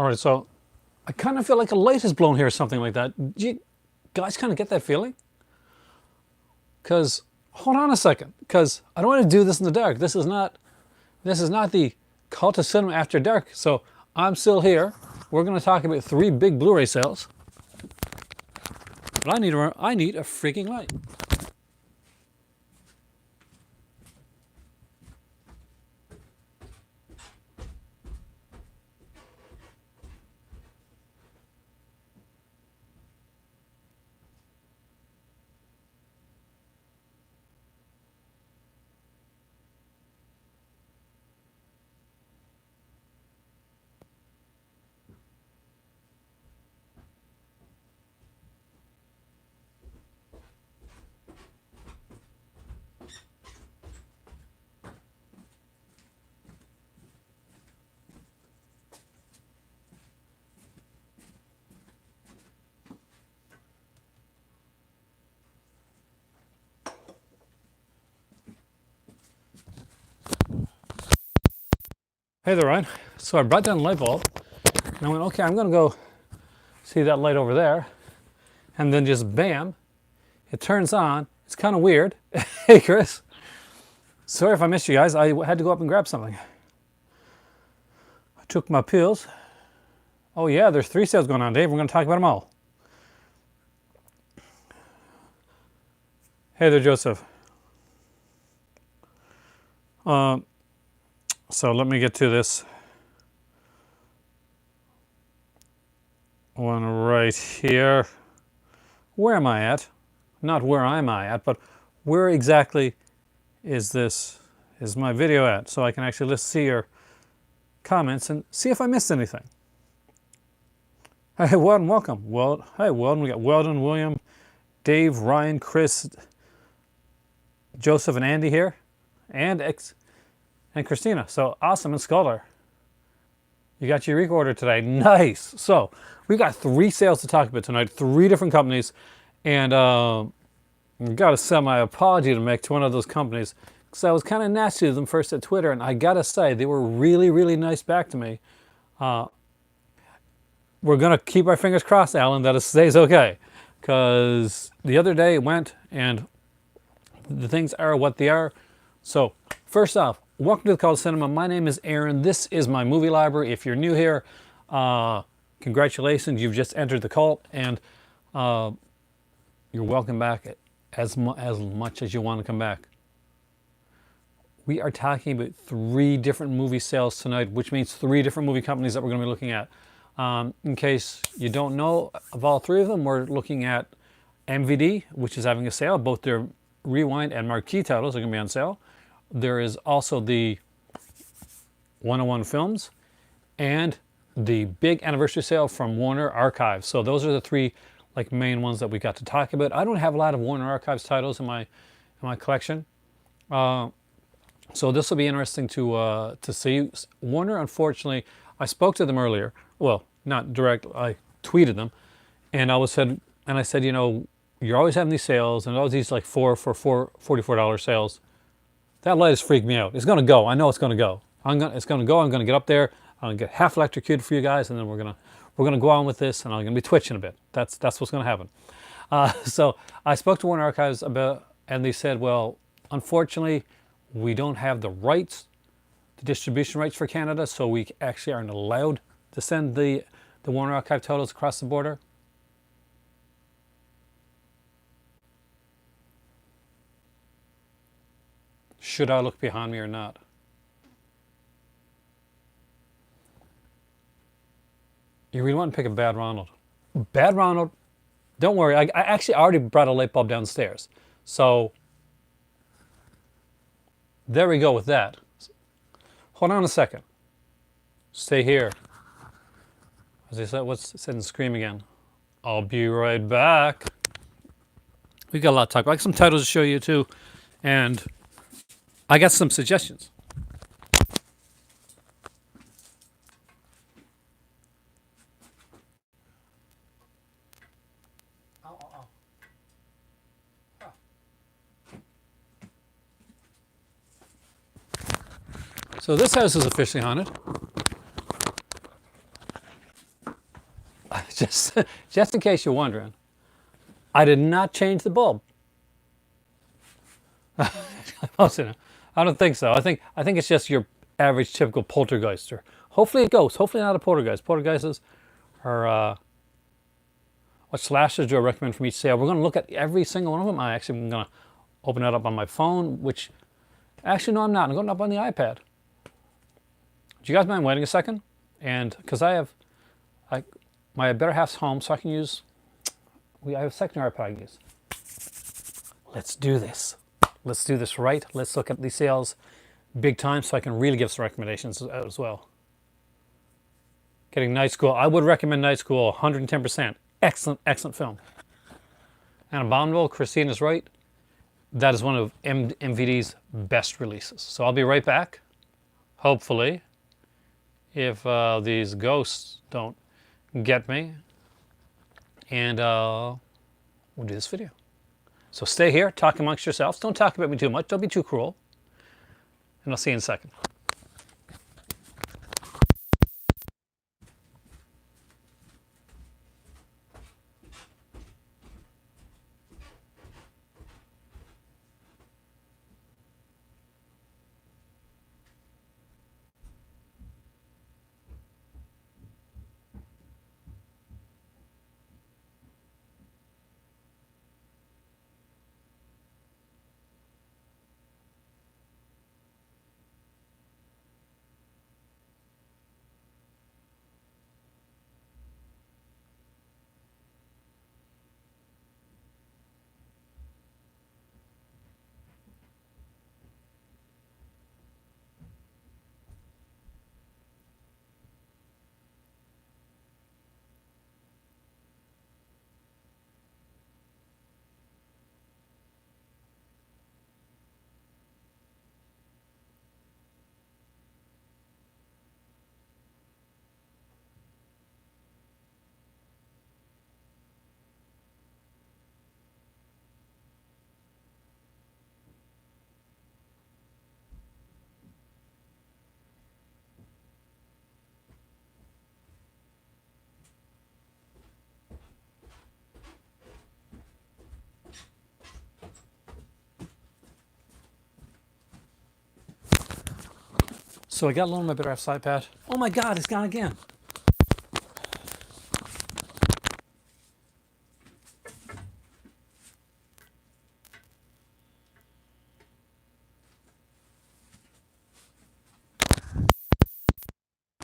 All right, so I kind of feel like a light has blown here or something like that. Do you guys kind of get that feeling? Because, hold on a second, because I don't want to do this in the dark. This is not the Cult of Cinema After Dark. So I'm still here. We're going to talk about 3 big Blu-ray sales. But I need a freaking light. Hey there, Ryan. So I brought down the light bulb, and I went, okay, I'm going to go see that light over there. And then just bam, it turns on. It's kind of weird. Hey, Chris. Sorry if I missed you guys. I had to go up and grab something. I took my pills. Oh yeah, there's 3 sales going on, Dave. We're going to talk about them all. Hey there, Joseph. So let me get to this one right here. Where am I at? Not where am I at, but where exactly is my video at? So I can actually see your comments and see if I missed anything. Hey, Weldon, welcome. Hey, Weldon. We got Weldon, William, Dave, Ryan, Chris, Joseph, and Andy here, and Christina. So awesome, and Scholar. You got your recorder today. Nice. So we got 3 sales to talk about tonight, 3 different companies, and got to send my apology to make to one of those companies because I was kind of nasty to them first at Twitter, and I gotta say they were really, really nice back to me. We're gonna keep our fingers crossed, Alan, that it stays okay, because the other day it went, and the things are what they are. So first off, welcome to the Cult of Cinema. My name is Aaron. This is my movie library. If you're new here, congratulations, you've just entered the cult, and you're welcome back as much as you want to come back. We are talking about 3 different movie sales tonight, which means 3 different movie companies that we're going to be looking at. In case you don't know of all 3 of them, we're looking at MVD, which is having a sale. Both their Rewind and Marquee titles are going to be on sale. There is also the 101 Films and the big anniversary sale from Warner Archives. So those are the 3 main ones that we got to talk about. I don't have a lot of Warner Archives titles in my collection, so this will be interesting to see. Warner, unfortunately, I spoke to them earlier. Well, not direct. I tweeted them, and I said, you know, you're always having these sales, and always these $44 sales. That light has freaked me out. It's going to go. I know it's going to go. It's going to go. I'm going to get up there. I'm going to get half electrocuted for you guys, and then we're going to go on with this, and I'm going to be twitching a bit. That's what's going to happen. So I spoke to Warner Archives about, and they said, well, unfortunately, we don't have the rights, the distribution rights for Canada, so we actually aren't allowed to send the Warner Archive titles across the border. Should I look behind me or not? You really want to pick a Bad Ronald. Bad Ronald, don't worry. I actually already brought a light bulb downstairs. So there we go with that. Hold on a second. Stay here. As I said, what's it said in Scream again? I'll be right back. We got a lot to talk about. I got some titles to show you too. And I got some suggestions. So this house is officially haunted. just in case you're wondering, I did not change the bulb. I don't think so. I think it's just your average typical poltergeister. Hopefully a ghost. Hopefully not a poltergeist. Poltergeists are what slashers do I recommend from each sale. We're going to look at every single one of them. I'm going to open it up on my phone, which actually no, I'm not. I'm going up on the iPad. Do you guys mind waiting a second? And because my better half's home, so I can use. I have a secondary iPad I can use. Let's do this. Let's do this right. Let's look at these sales big time so I can really give some recommendations as well. Getting Night School. I would recommend Night School 110%. Excellent, excellent film. And Abominable, Christine is right. That is one of MVD's best releases. So I'll be right back, hopefully, if these ghosts don't get me. And we'll do this video. So stay here, talk amongst yourselves. Don't talk about me too much. Don't be too cruel. And I'll see you in a second. So I got a little on my better half side pad. Oh my God, it's gone again.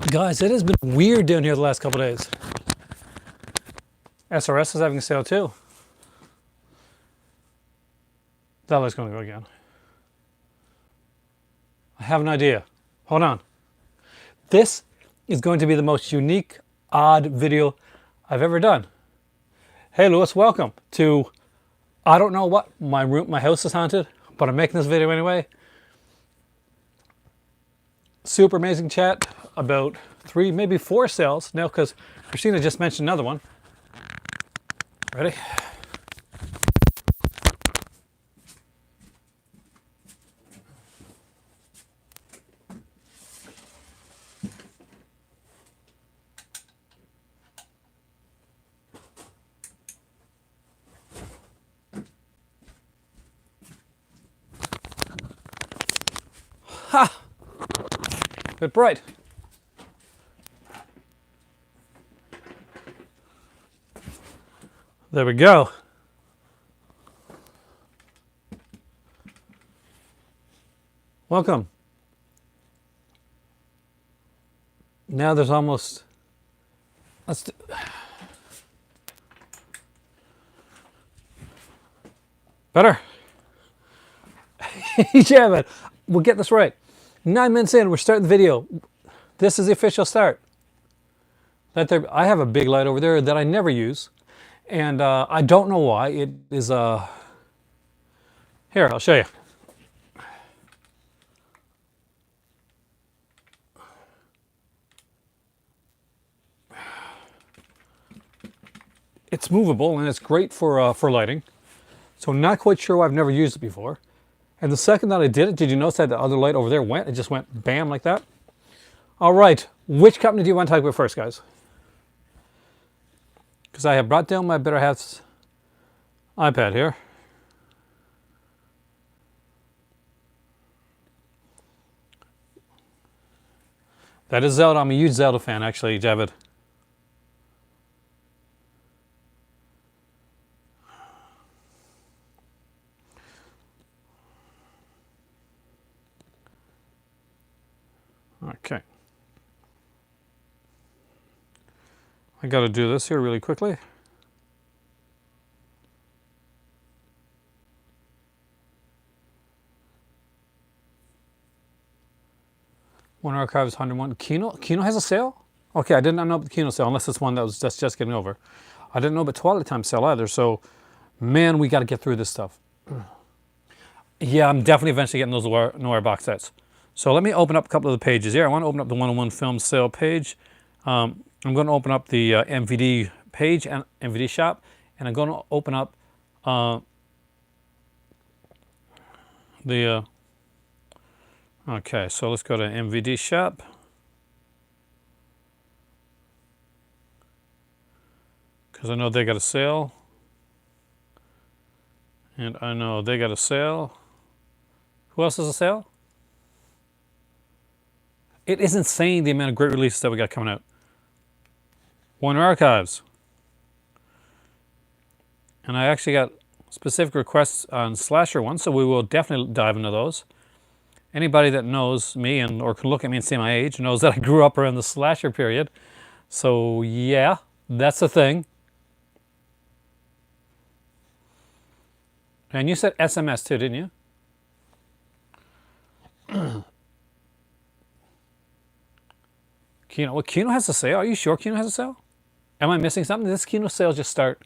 Guys, it has been weird down here the last couple of days. SRS is having a sale too. That light's going to go again. I have an idea. Hold on. This is going to be the most unique, odd video I've ever done. Hey Lewis, welcome to, I don't know what, my house is haunted, but I'm making this video anyway. Super amazing chat about 3, maybe 4 sales now, because Christina just mentioned another one. Ready? Ha! Bit bright. There we go. Welcome. Now there's almost, let's do, better. Yeah, but we'll get this right. 9 minutes in, we're starting the video. This is the official start. I have a big light over there that I never use. And I don't know why. It is, here, I'll show you. It's movable and it's great for lighting. So not quite sure why I've never used it before. And the second that I did it, did you notice that the other light over there went? It just went bam like that. All right, which company do you want to talk about first, guys? because I have brought down my better half's iPad here. That is Zelda. I'm a huge Zelda fan, actually, Javid. Okay. I got to do this here really quickly. One Archives 101. Kino has a sale? Okay, I did not know about the Kino sale, unless it's one that was just getting over. I didn't know about Twilight Time sale either, so man, we got to get through this stuff. Yeah, I'm definitely eventually getting those Noir box sets. So let me open up a couple of the pages here. I want to open up the 101 film sale page. I'm going to open up the MVD page and MVD shop, and I'm going to open up the. Okay, so let's go to MVD shop. Because I know they got a sale. And I know they got a sale. Who else has a sale? It is insane the amount of great releases that we got coming out. Warner Archives. And I actually got specific requests on slasher ones, so we will definitely dive into those. Anybody that knows me and or can look at me and see my age knows that I grew up around the slasher period. So yeah, that's a thing. And you said SMS too, didn't you? Kino. Well, Kino has a sale. Are you sure Kino has a sale? Am I missing something? Did this Kino sale just start?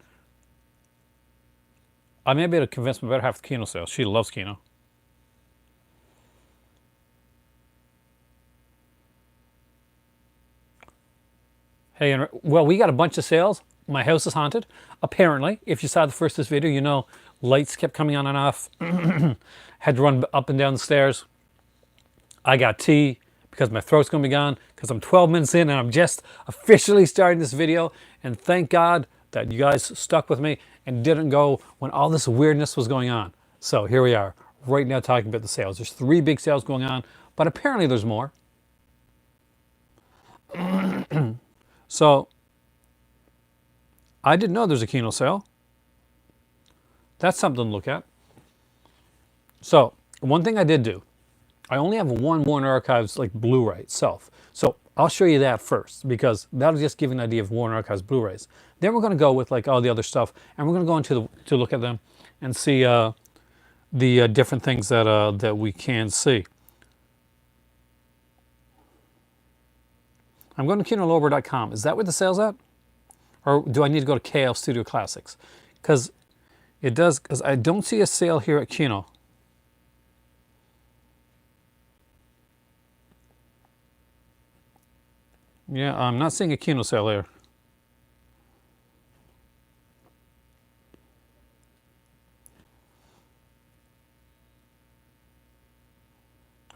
I may be able to convince my better half the Kino sale. She loves Kino. Hey, and well, we got a bunch of sales. My house is haunted. Apparently, if you saw the first of this video, you know lights kept coming on and off. Had to run up and down the stairs. I got tea because my throat's gonna be gone because I'm 12 minutes in and I'm just officially starting this video. And thank God that you guys stuck with me and didn't go when all this weirdness was going on. So here we are, right now talking about the sales. There's 3 big sales going on, but apparently there's more. So I didn't know there's a Kino sale. That's something to look at. So one thing I did do, I only have one Warner Archives like Blu-ray itself. So I'll show you that first because that'll just give you an idea of Warner Archives Blu-rays. Then we're going to go with like all the other stuff, and we're going to go into to look at them and see the different things that that we can see. I'm going to kinolover.com. Is that where the sale's at? Or do I need to go to KL Studio Classics? Because it does, because I don't see a sale here at Kino. Yeah, I'm not seeing a Kino sale here.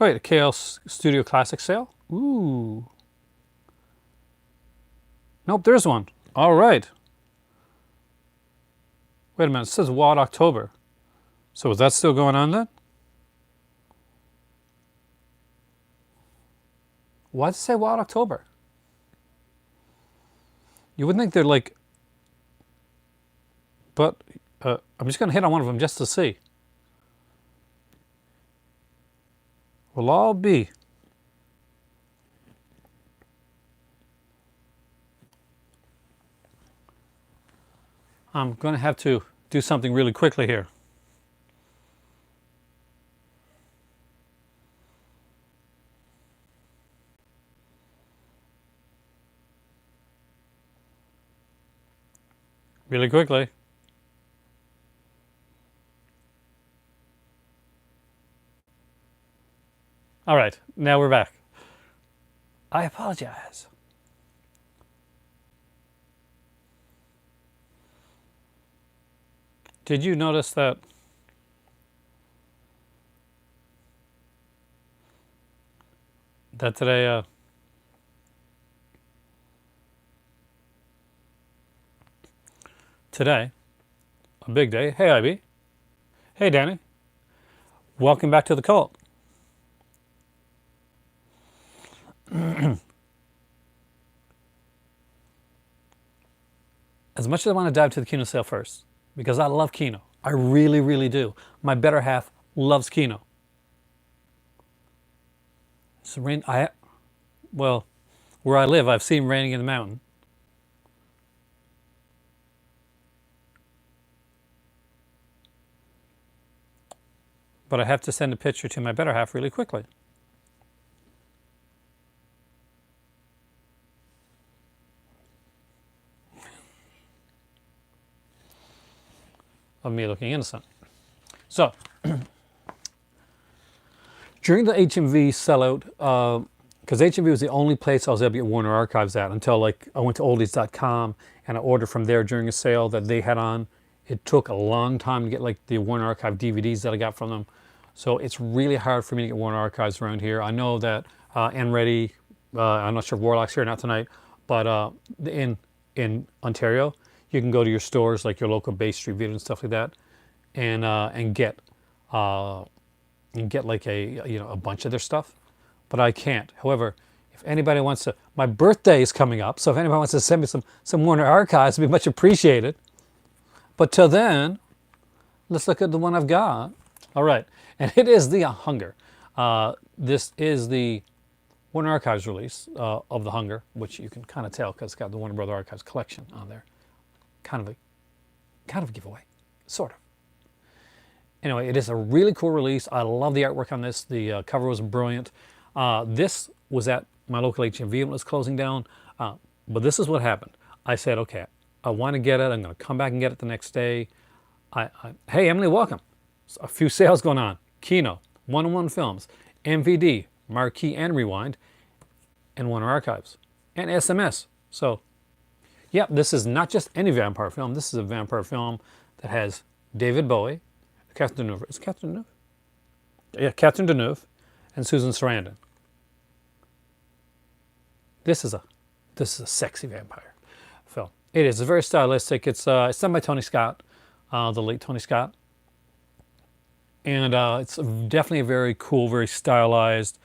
Wait, a KL Studio Classic sale? Ooh. Nope, there's one. All right. Wait a minute, it says WAD October. So is that still going on then? Why does it say WAD October? You would think they're like, but I'm just going to hit on one of them just to see. Will all be. I'm going to have to do something really quickly here. Really quickly. All right, now we're back. I apologize. Did you notice that today today, a big day. Hey, Ivy. Hey, Danny. Welcome back to the cult. As much as I want to dive to the Kino sale first, because I love Kino. I really, really do. My better half loves Kino. It's rain. Well, where I live, I've seen raining in the mountain. But I have to send a picture to my better half really quickly. Of me looking innocent. So, during the HMV sellout, because HMV was the only place I was able to get Warner Archives at until like I went to oldies.com and I ordered from there during a sale that they had on. It took a long time to get like the Warner Archive DVDs that I got from them. So it's really hard for me to get Warner Archives around here. I know that N-Ready, I'm not sure if Warlock's here or not tonight, but in Ontario, you can go to your stores like your local Bay Street Video and stuff like that, and get like a bunch of their stuff. But I can't. However, if anybody wants to, my birthday is coming up, so if anybody wants to send me some Warner Archives, it'd be much appreciated. But till then, let's look at the one I've got. All right, and it is The Hunger. This is the Warner Archives release of The Hunger, which you can kind of tell because it's got the Warner Brother Archives collection on there. Kind of a giveaway, sort of. Anyway, it is a really cool release. I love the artwork on this. The cover was brilliant. This was at my local HMV when it was closing down. But this is what happened. I said, okay, I want to get it. I'm going to come back and get it the next day. Hey, Emily, welcome. A few sales going on. Kino, 101 Films, MVD, Marquee and Rewind, and Warner Archives, and SMS. So, yeah, this is not just any vampire film. This is a vampire film that has David Bowie, Catherine Deneuve. Is it Catherine Deneuve? Yeah, Catherine Deneuve, and Susan Sarandon. This is a sexy vampire film. It is very stylistic. It's done by Tony Scott, the late Tony Scott, and it's definitely a very cool, very stylized,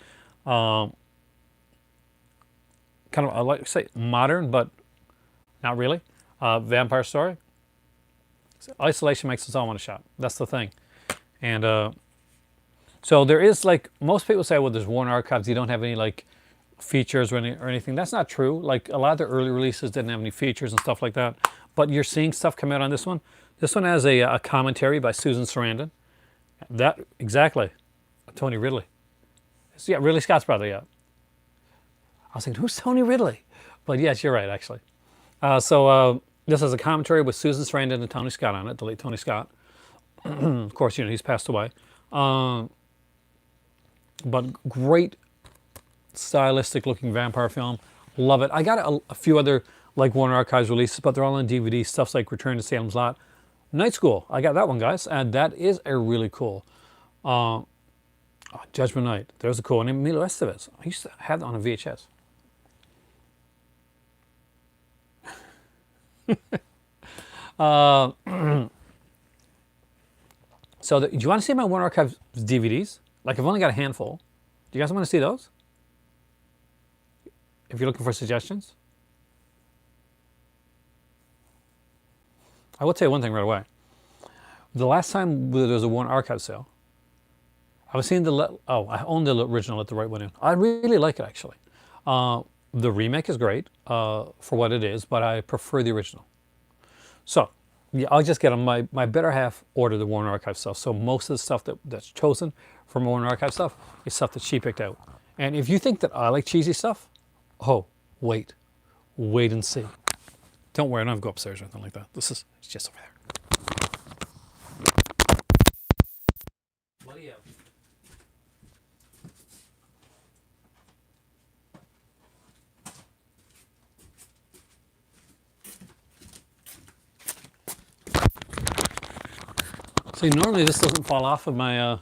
kind of I like to say modern, but not really. Vampire story. Isolation makes us all want to shop. That's the thing. And so there is, like, most people say, well, there's Warner Archives, you don't have any like features or anything. That's not true. Like, a lot of the early releases didn't have any features and stuff like that. But you're seeing stuff come out on this one. This one has a commentary by Susan Sarandon. That, exactly. Tony Ridley. Yeah, Ridley Scott's brother, yeah. I was thinking, who's Tony Ridley? But yes, you're right, actually. This is a commentary with Susan Sarandon and Tony Scott on it, the late Tony Scott. Of course, he's passed away. But great stylistic looking vampire film. Love it. I got a few other like Warner Archives releases, but they're all on DVD. Stuff's like Return to Salem's Lot. Night School. I got that one, guys. And that is a really cool. Judgment Night. There's a cool one. Emilio Estevez. I used to have that on a VHS. Do you want to see my Warner Archives DVDs? Like, I've only got a handful. Do you guys want to see those? If you're looking for suggestions. I will tell you one thing right away. The last time there was a Warner Archives sale, I was seeing I own the original at the right one in. I really like it, actually. The remake is great for what it is, but I prefer the original. So, yeah, I'll just get on my better half order the Warner Archive stuff. So most of the stuff that's chosen from Warner Archive stuff is stuff that she picked out. And if you think that I like cheesy stuff, wait and see. Don't worry, I don't have to go upstairs or anything like that. It's just over there. What do you have? See, normally this doesn't fall off of my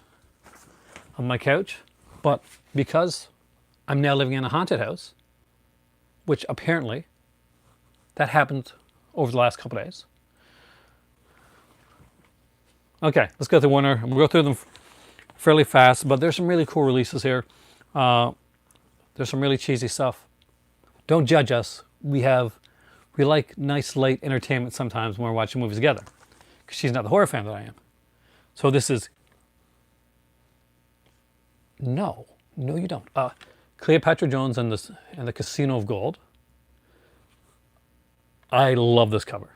couch, but because I'm now living in a haunted house, which apparently that happened over the last couple of days, Okay, let's go to Warner. We'll go through them fairly fast, but there's some really cool releases here. Uh, there's some really cheesy stuff. Don't judge us. We like nice light entertainment sometimes when we're watching movies together, because she's not the horror fan that I am. So this is no, no, you don't. Cleopatra Jones and the Casino of Gold. I love this cover.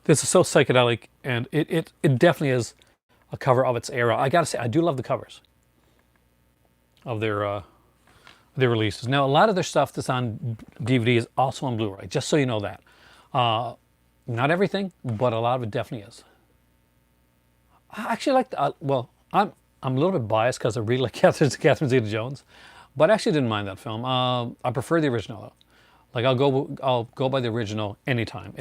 This is so psychedelic, and it definitely is a cover of its era. I gotta say, I do love the covers of their releases. Now, a lot of their stuff that's on DVD is also on Blu-ray. Just so you know that. Not everything, but a lot of it definitely is. I actually like the, I'm a little bit biased because I really like Catherine Zeta-Jones, but I actually didn't mind that film. I prefer the original though. Like I'll go by the original anytime.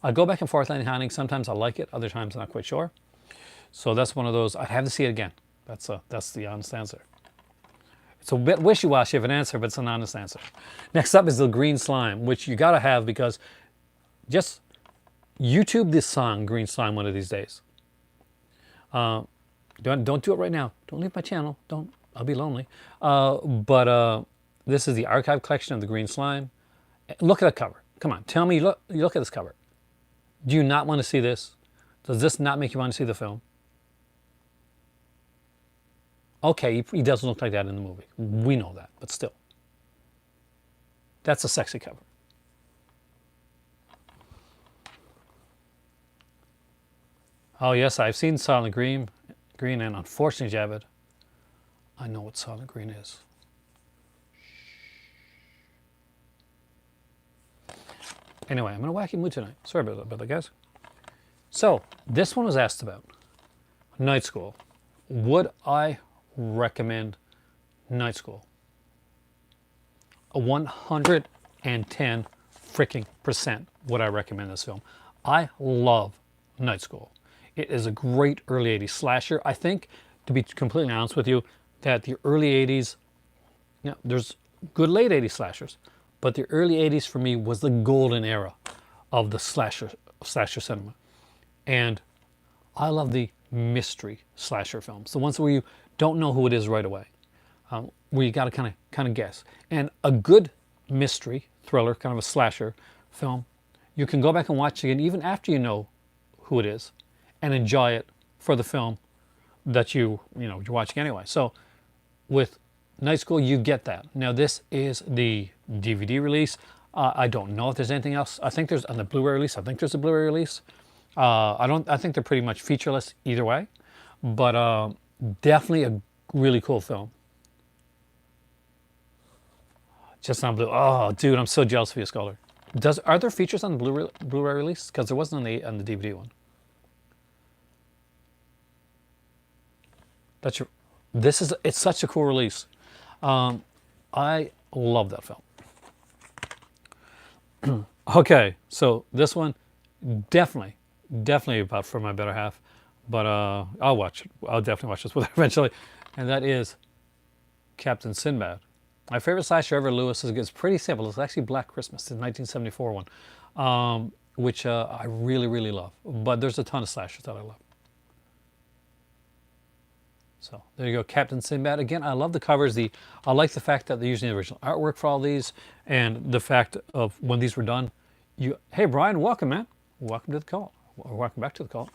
I go back and forth on Hanning. Sometimes I like it, other times I'm not quite sure. So that's one of those. I'd have to see it again. That's the honest answer. It's a bit wishy-washy of an answer, but it's an honest answer. Next up is the Green Slime, which you gotta have because just YouTube this song Green Slime one of these days. Don't do it right now. Don't leave my channel. Don't. I'll be lonely. But this is the archive collection of the Green Slime. Look at the cover. Come on, tell me. You look at this cover. Do you not want to see this? Does this not make you want to see the film? Okay, he doesn't look like that in the movie. We know that, but still. That's a sexy cover. Oh yes, I've seen Silent Green, and unfortunately, Javed, I know what Silent Green is. Anyway, I'm in a wacky mood tonight. Sorry about that, guys. So, this one was asked about. Night School. Would I recommend Night School? A 110 freaking percent would I recommend this film. I love Night School. It is a great early 80s slasher. I think, to be completely honest with you, that the early 80s, there's good late 80s slashers, but the early 80s for me was the golden era of the slasher cinema. And I love the mystery slasher films, the ones where you don't know who it is right away, where you got to kind of guess. And a good mystery thriller, kind of a slasher film, you can go back and watch again even after you know who it is, and enjoy it for the film that you're watching anyway. So with Night School, you get that. Now this is the DVD release. I don't know if there's anything else. I think there's on the Blu-ray release. I think there's a Blu-ray release. I think they're pretty much featureless either way, but definitely a really cool film. Just on Blu. Oh, dude, I'm so jealous of you, Scholar. Are there features on the Blu-ray release? Because there wasn't on the DVD one. It's such a cool release. I love that film. Okay, so this one definitely about for my better half, but I'll watch it. I'll definitely watch this with her eventually, and that is Captain Sinbad. My favorite slasher ever, Lewis, is pretty simple. It's actually Black Christmas, the 1974 one, which I really love. But there's a ton of slashers that I love. So there you go, Captain Sinbad. Again, I love the covers. I like the fact that they're using the original artwork for all these, and the fact of when these were done. Hey Brian, welcome, man. Welcome to the call. Or welcome back to the call.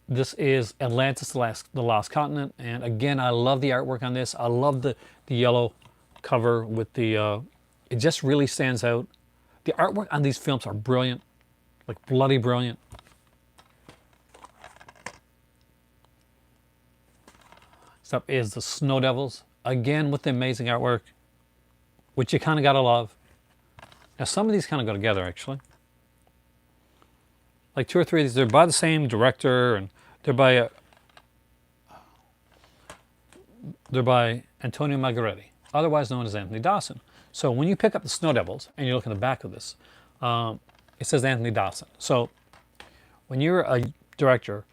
This is Atlantis, the Lost Continent, and again, I love the artwork on this. I love the yellow cover with the. It just really stands out. The artwork on these films are brilliant, like bloody brilliant. Next up is the Snow Devils, again with the amazing artwork, which you kind of gotta love. Now some of these kind of go together actually. Like 2 or 3 of these, they're by the same director, and they're by Antonio Margheriti, otherwise known as Anthony Dawson. So when you pick up the Snow Devils and you look in the back of this, it says Anthony Dawson. So when you're a director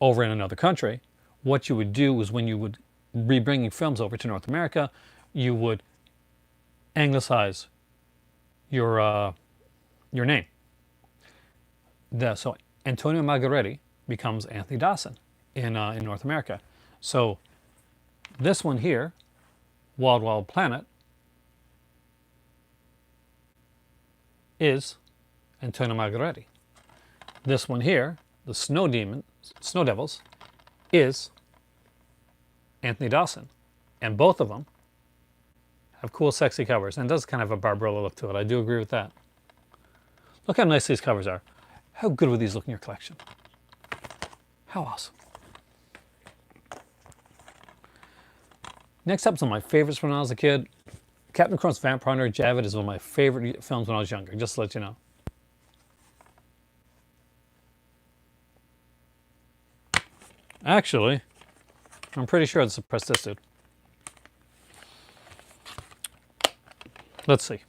over in another country, what you would do is when you would be bringing films over to North America, you would anglicize your name. So Antonio Margheriti becomes Anthony Dawson in North America. So this one here, Wild Wild Planet, is Antonio Margheriti. This one here, the Snow Devils, is Anthony Dawson. And both of them have cool, sexy covers. And it does kind of have a Barbarella look to it. I do agree with that. Look how nice these covers are. How good would these look in your collection? How awesome. Next up, some of my favorites when I was a kid. Captain Crunch's Vampire Hunter Javid is one of my favorite films when I was younger, just to let you know. Actually, I'm pretty sure it's a press this dude. Let's see.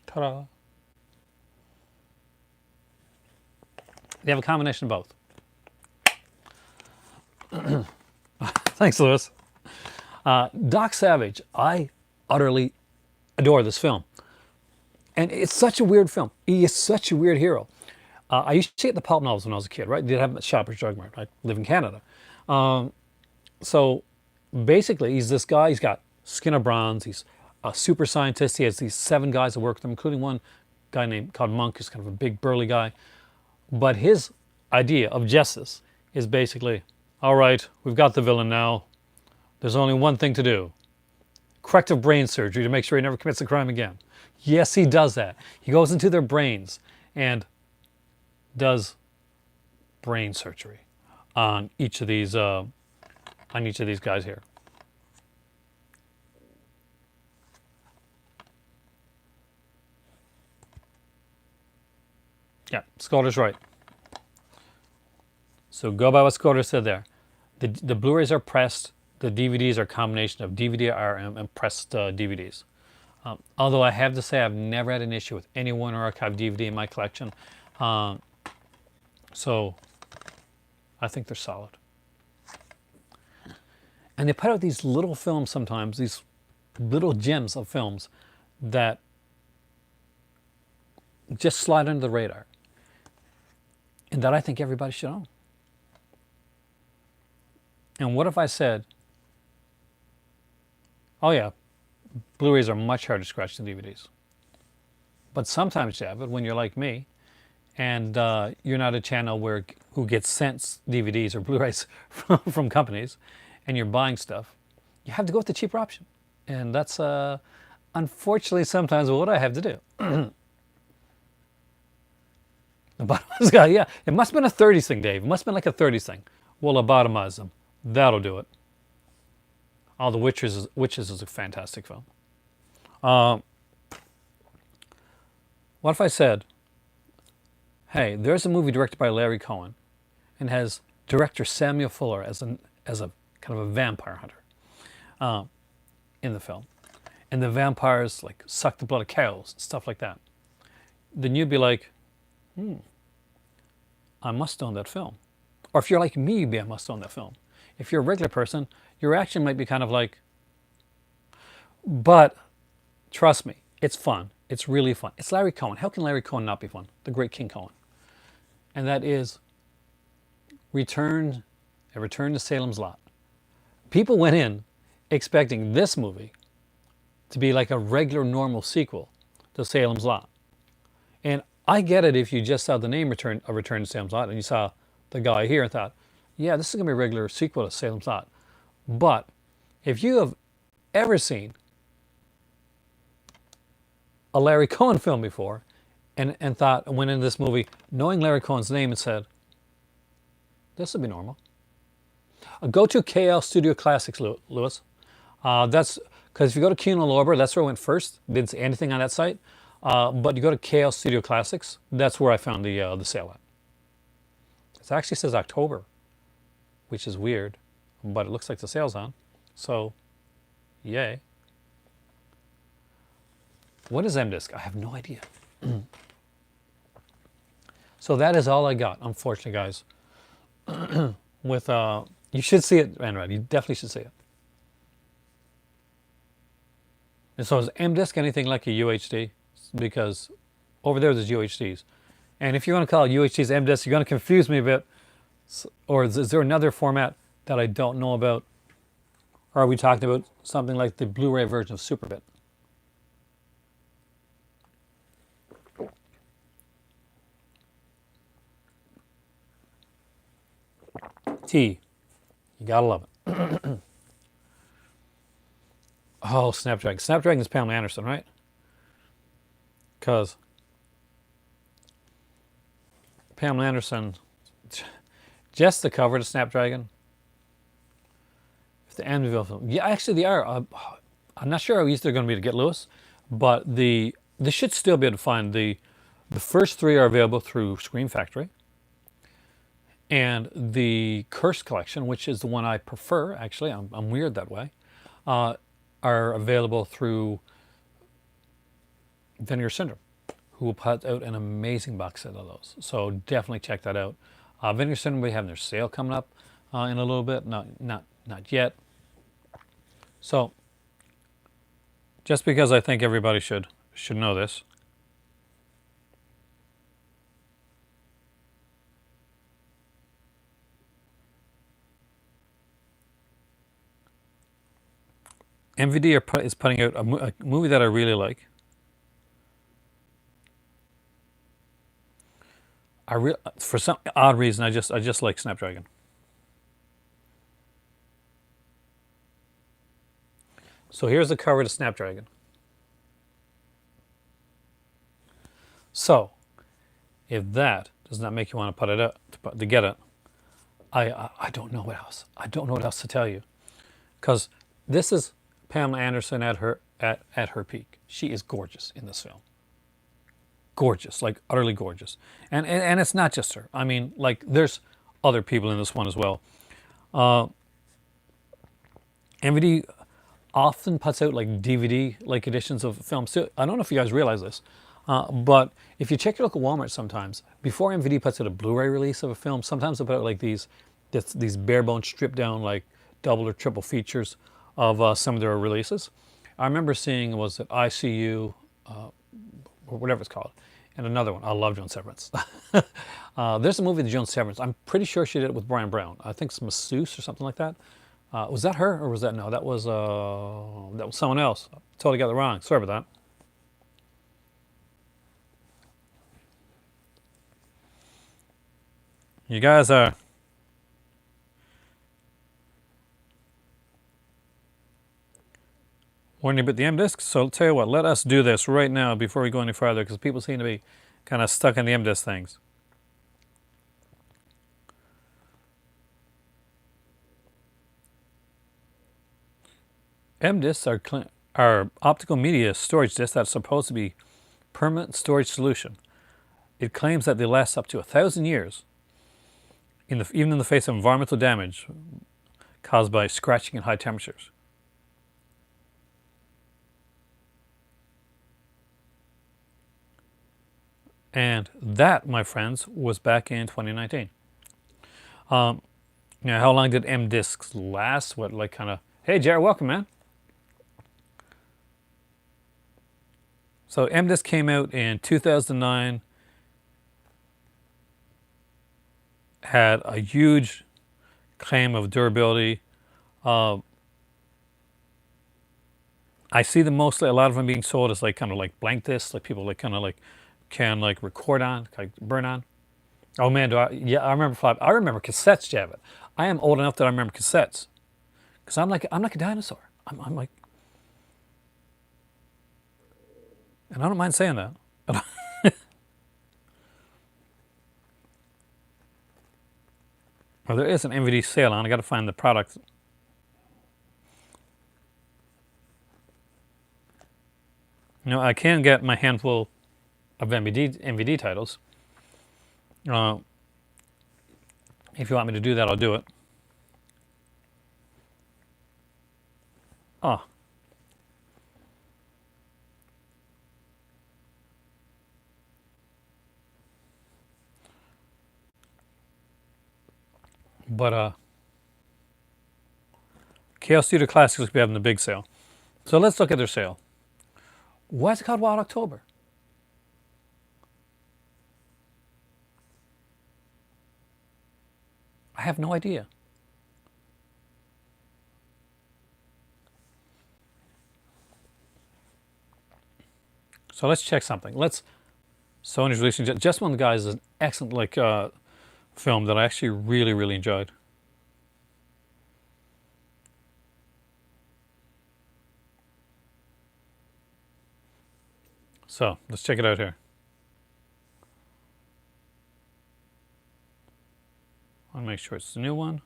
Ta-da. They have a combination of both. Thanks, Lewis. Doc Savage, I utterly adore this film. And it's such a weird film. He is such a weird hero. I used to see it at the pulp novels when I was a kid, right? Did have Shoppers Drug Mart. I live in Canada. So basically, he's this guy. He's got skin of bronze. He's a super scientist. He has these 7 guys that work with him, including one guy called Monk, who's kind of a big burly guy. But his idea of justice is basically, all right, we've got the villain now. There's only one thing to do. Corrective brain surgery to make sure he never commits a crime again. Yes, he does that. He goes into their brains and does brain surgery on each of these guys here. Yeah, Scotter's right. So go by what Scotter said there. The Blu-rays are pressed. The DVDs are a combination of DVD-R and pressed DVDs. Although I have to say I've never had an issue with any Warner Archive DVD in my collection. So I think they're solid. And they put out these little films sometimes, these little gems of films that just slide under the radar. And that I think everybody should own. And what if I said, oh yeah, Blu-rays are much harder to scratch than DVDs. But sometimes, Javid, when you're like me, and you're not a channel who gets sent DVDs or Blu-rays from companies, and you're buying stuff, you have to go with the cheaper option. And that's unfortunately sometimes what I have to do. The bottomized guy, yeah. It must have been a 30s thing, Dave. It must have been like a 30s thing. We'll lobotomize them. That'll do it. Oh, The Witches is a fantastic film. What if I said, hey, there's a movie directed by Larry Cohen and has director Samuel Fuller as a kind of a vampire hunter in the film. And the vampires like suck the blood of cows and stuff like that. Then you'd be like, I must own that film. Or if you're like me, you'd be, I must own that film. If you're a regular person, your reaction might be kind of like, but trust me, it's fun. It's really fun. It's Larry Cohen. How can Larry Cohen not be fun? The great King Cohen. And that is Return to Salem's Lot. People went in expecting this movie to be like a regular, normal sequel to Salem's Lot. And I get it if you just saw the name Return to Salem's Lot and you saw the guy here and thought, yeah, this is going to be a regular sequel to Salem's Lot. But if you have ever seen a Larry Cohen film before and went into this movie knowing Larry Cohen's name and said, this would be normal. Go to KL Studio Classics, Lewis. That's because if you go to Kino Lorber, that's where I went first. Didn't see anything on that site. But you go to KL Studio Classics, that's where I found the sale at. It actually says October, which is weird, but it looks like the sale's on. So, yay. What is M-Disc? I have no idea. So that is all I got, unfortunately, guys. With you should see it, Anrad. You definitely should see it. And so is M-Disc anything like a UHD? Because over there's UHDs. And if you want to call UHDs M-Disc, you're going to confuse me a bit. Or is there another format that I don't know about? Or are we talking about something like the Blu-ray version of Superbit? T. You gotta love it. Oh, Snapdragon. Snapdragon is Pamela Anderson, right? Because Pamela Anderson, just the cover to Snapdragon. If the Amityville film, yeah, actually they are. I'm not sure how easy they're going to be to get, Lewis, but they should still be able to find the first three are available through Scream Factory, and the Curse Collection, which is the one I prefer. Actually, I'm weird that way. Are available through Vinegar Syndrome, who will put out an amazing box set of those. So definitely check that out. Vinegar Syndrome will be having their sale coming up in a little bit. Not yet. So just because I think everybody should know this. MVD is putting out a movie that I really like. For some odd reason, I just like Snapdragon. So here's the cover to Snapdragon. So, if that does not make you want to put it up to get it, I don't know what else. I don't know what else to tell you, because this is Pamela Anderson at her peak. She is gorgeous in this film. Gorgeous, like utterly gorgeous, and it's not just her. I mean, like there's other people in this one as well. MVD often puts out like DVD like editions of films too. I don't know if you guys realize this, but if you check your local Walmart sometimes, before MVD puts out a Blu-ray release of a film, sometimes they put out like these bare bone stripped down like double or triple features of some of their releases. I remember seeing, was it ICU, or whatever it's called, and another one. I love Joan Severance. There's a movie, The Joan Severance. I'm pretty sure she did it with Brian Brown. I think it's Masseuse or something like that. Was that her, or was that no? That was someone else. Totally got it wrong. Sorry about that. You guys are warning about the M-Disc. So I'll tell you what, let us do this right now before we go any further, because people seem to be kind of stuck in the M-Disc things. M-Discs are optical media storage discs that are supposed to be permanent storage solution. It claims that they last up to 1,000 years, even in the face of environmental damage caused by scratching and high temperatures. And that, my friends, was back in 2019. Now, how long did M-Discs last? What, like, kind of, hey, Jared, welcome, man. So M-Disc came out in 2009, had a huge claim of durability. I see them mostly, a lot of them being sold as like kind of like blank discs, like people like kind of like can like record on, like burn on. Oh man, yeah, I remember I remember cassettes, Javit. I am old enough that I remember cassettes, because I'm like a dinosaur. I'm like, and I don't mind saying that. Well, there is an MVD sale on. I got to find the product. You know, I can get my handful of MVD titles. If you want me to do that, I'll do it. Oh. But Chaos Theater Classics will be having the big sale. So let's look at their sale. Why is it called Wild October? I have no idea. So let's check something. Sony's releasing Just One Guys is an excellent film that I actually really enjoyed. So let's check it out here. I want to make sure it's the new one.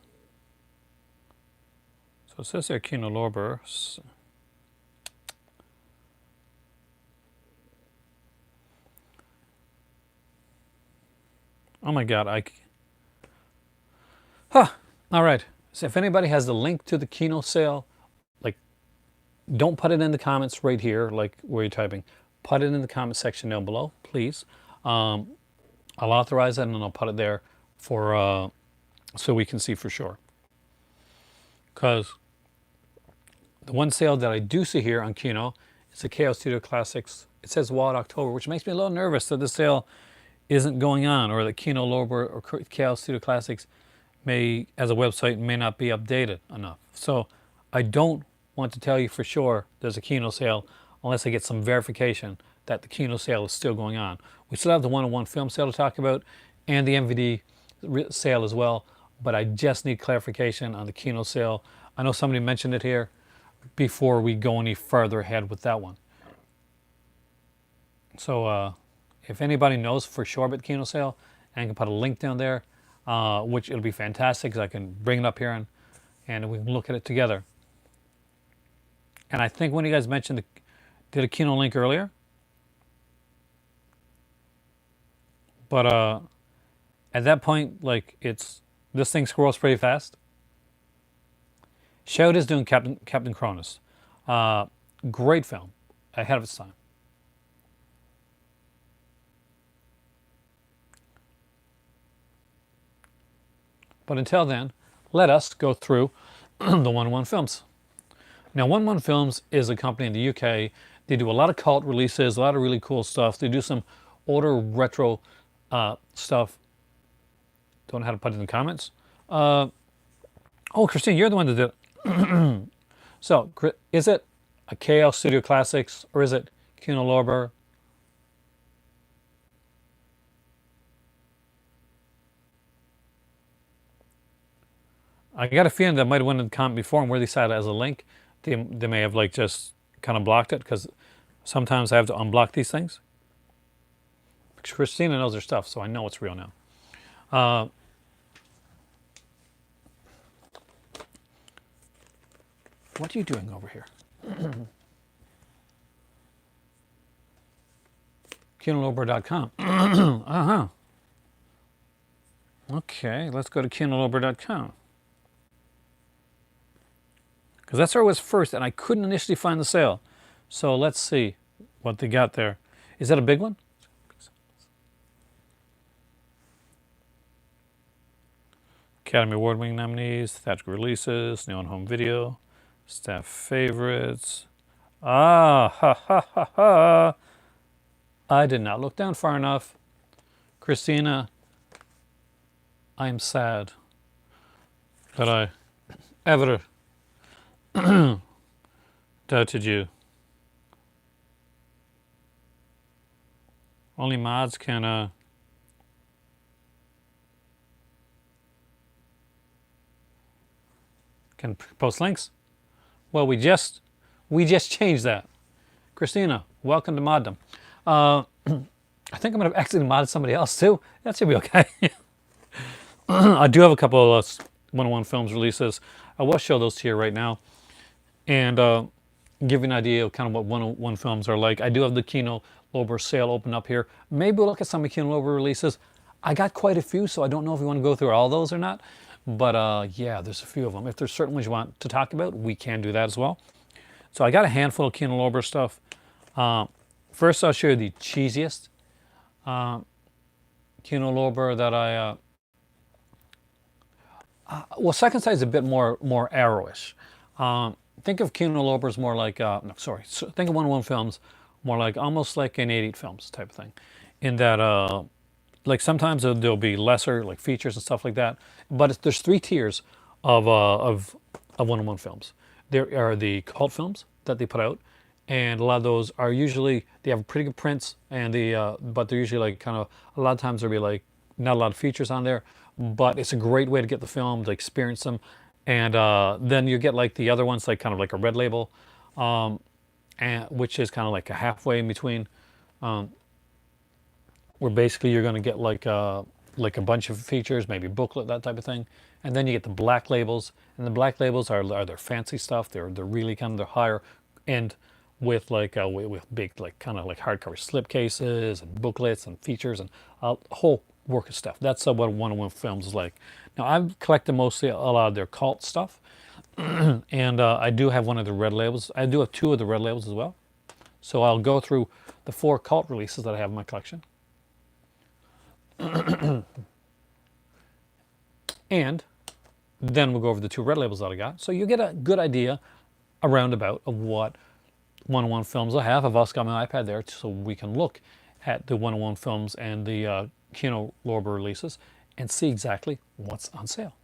So it says here Kino Lorber. Oh my God, all right. So if anybody has the link to the Kino sale, like, don't put it in the comments right here, like where you're typing. Put it in the comment section down below, please. I'll authorize it and I'll put it there for so we can see for sure. Because the one sale that I do see here on Kino is the KO Studio Classics. It says Wild October, which makes me a little nervous that the sale isn't going on, or that Kino Lorber or KO Studio Classics as a website, may not be updated enough. So I don't want to tell you for sure there's a Kino sale unless I get some verification that the Kino sale is still going on. We still have the one-on-one film sale to talk about and the MVD sale as well, but I just need clarification on the Kino sale. I know somebody mentioned it here before we go any further ahead with that one. So if anybody knows for sure about the Kino sale, and I can put a link down there, which it'll be fantastic because I can bring it up here and we can look at it together. And I think when you guys mentioned did a Kino link earlier, but at that point, like, this thing scrolls pretty fast. Shout is doing Captain Cronus. Great film, ahead of its time. But until then, let us go through the 1-1 Films. Now, 1-1 Films is a company in the UK. They do a lot of cult releases, a lot of really cool stuff. They do some older retro stuff. Don't know how to put it in the comments. Oh, Christine, you're the one that did it. So, is it a KO Studio Classics or is it Kino Lorber? I got a feeling that might have went in the comment before, and where they said it as a link, they may have like just kind of blocked it, because sometimes I have to unblock these things. Christina knows her stuff, so I know it's real now. What are you doing over here? KinoLorber.com. Uh-huh. Okay, let's go to KinoLorber.com. Because that's where I was first, and I couldn't initially find the sale. So let's see what they got there. Is that a big one? Academy Award-winning nominees, theatrical releases, new on home video, staff favorites. Ah, ha, ha, ha, ha. I did not look down far enough. Christina, I am sad that I ever doubted you. Only mods can post links. Well, we just changed that. Christina, welcome to Moddom. I think I'm going to accidentally mod somebody else too. That should be okay. I do have a couple of 1-on-1 Films releases. I will show those to you right now, and give you an idea of kind of what 1-on-1 Films are like. I do have the Kino Lorber sale open up here. Maybe we'll look at some of Kino Lorber releases. I got quite a few, so I don't know if we want to go through all those or not. But yeah, there's a few of them. If there's certain ones you want to talk about, we can do that as well. So I got a handful of Kino Lorber stuff. First, I'll show you the cheesiest Kino Lorber that I... well, Second Sight is a bit more arrowish. Think of Kino Lorber as more like... no, sorry. Think of 1-on-1 Films more like almost like an 88 films type of thing, in that like sometimes there'll be lesser like features and stuff like that. But there's three tiers of 101 films. There are the cult films that they put out, and a lot of those are usually they have pretty good prints, and but they're usually like kind of a lot of times there'll be like not a lot of features on there, but it's a great way to get the film to experience them. And then you get like the other ones like kind of like a red label, and which is kind of like a halfway in between, where basically you're going to get like a bunch of features, maybe booklet, that type of thing. And then you get the black labels, and the black labels are their fancy stuff. They're really kind of the higher end, with like with big like kind of like hardcover slipcases and booklets and features and a whole work of stuff. That's what 101 Films is like. Now I've collected mostly a lot of their cult stuff, and I do have one of the red labels. I do have two of the red labels as well. So I'll go through the 4 cult releases that I have in my collection. And then we'll go over the 2 red labels that I got. So you get a good idea around about of what 101 Films I have. I've also got my iPad there so we can look at the 101 Films and the Kino Lorber releases and see exactly what's on sale.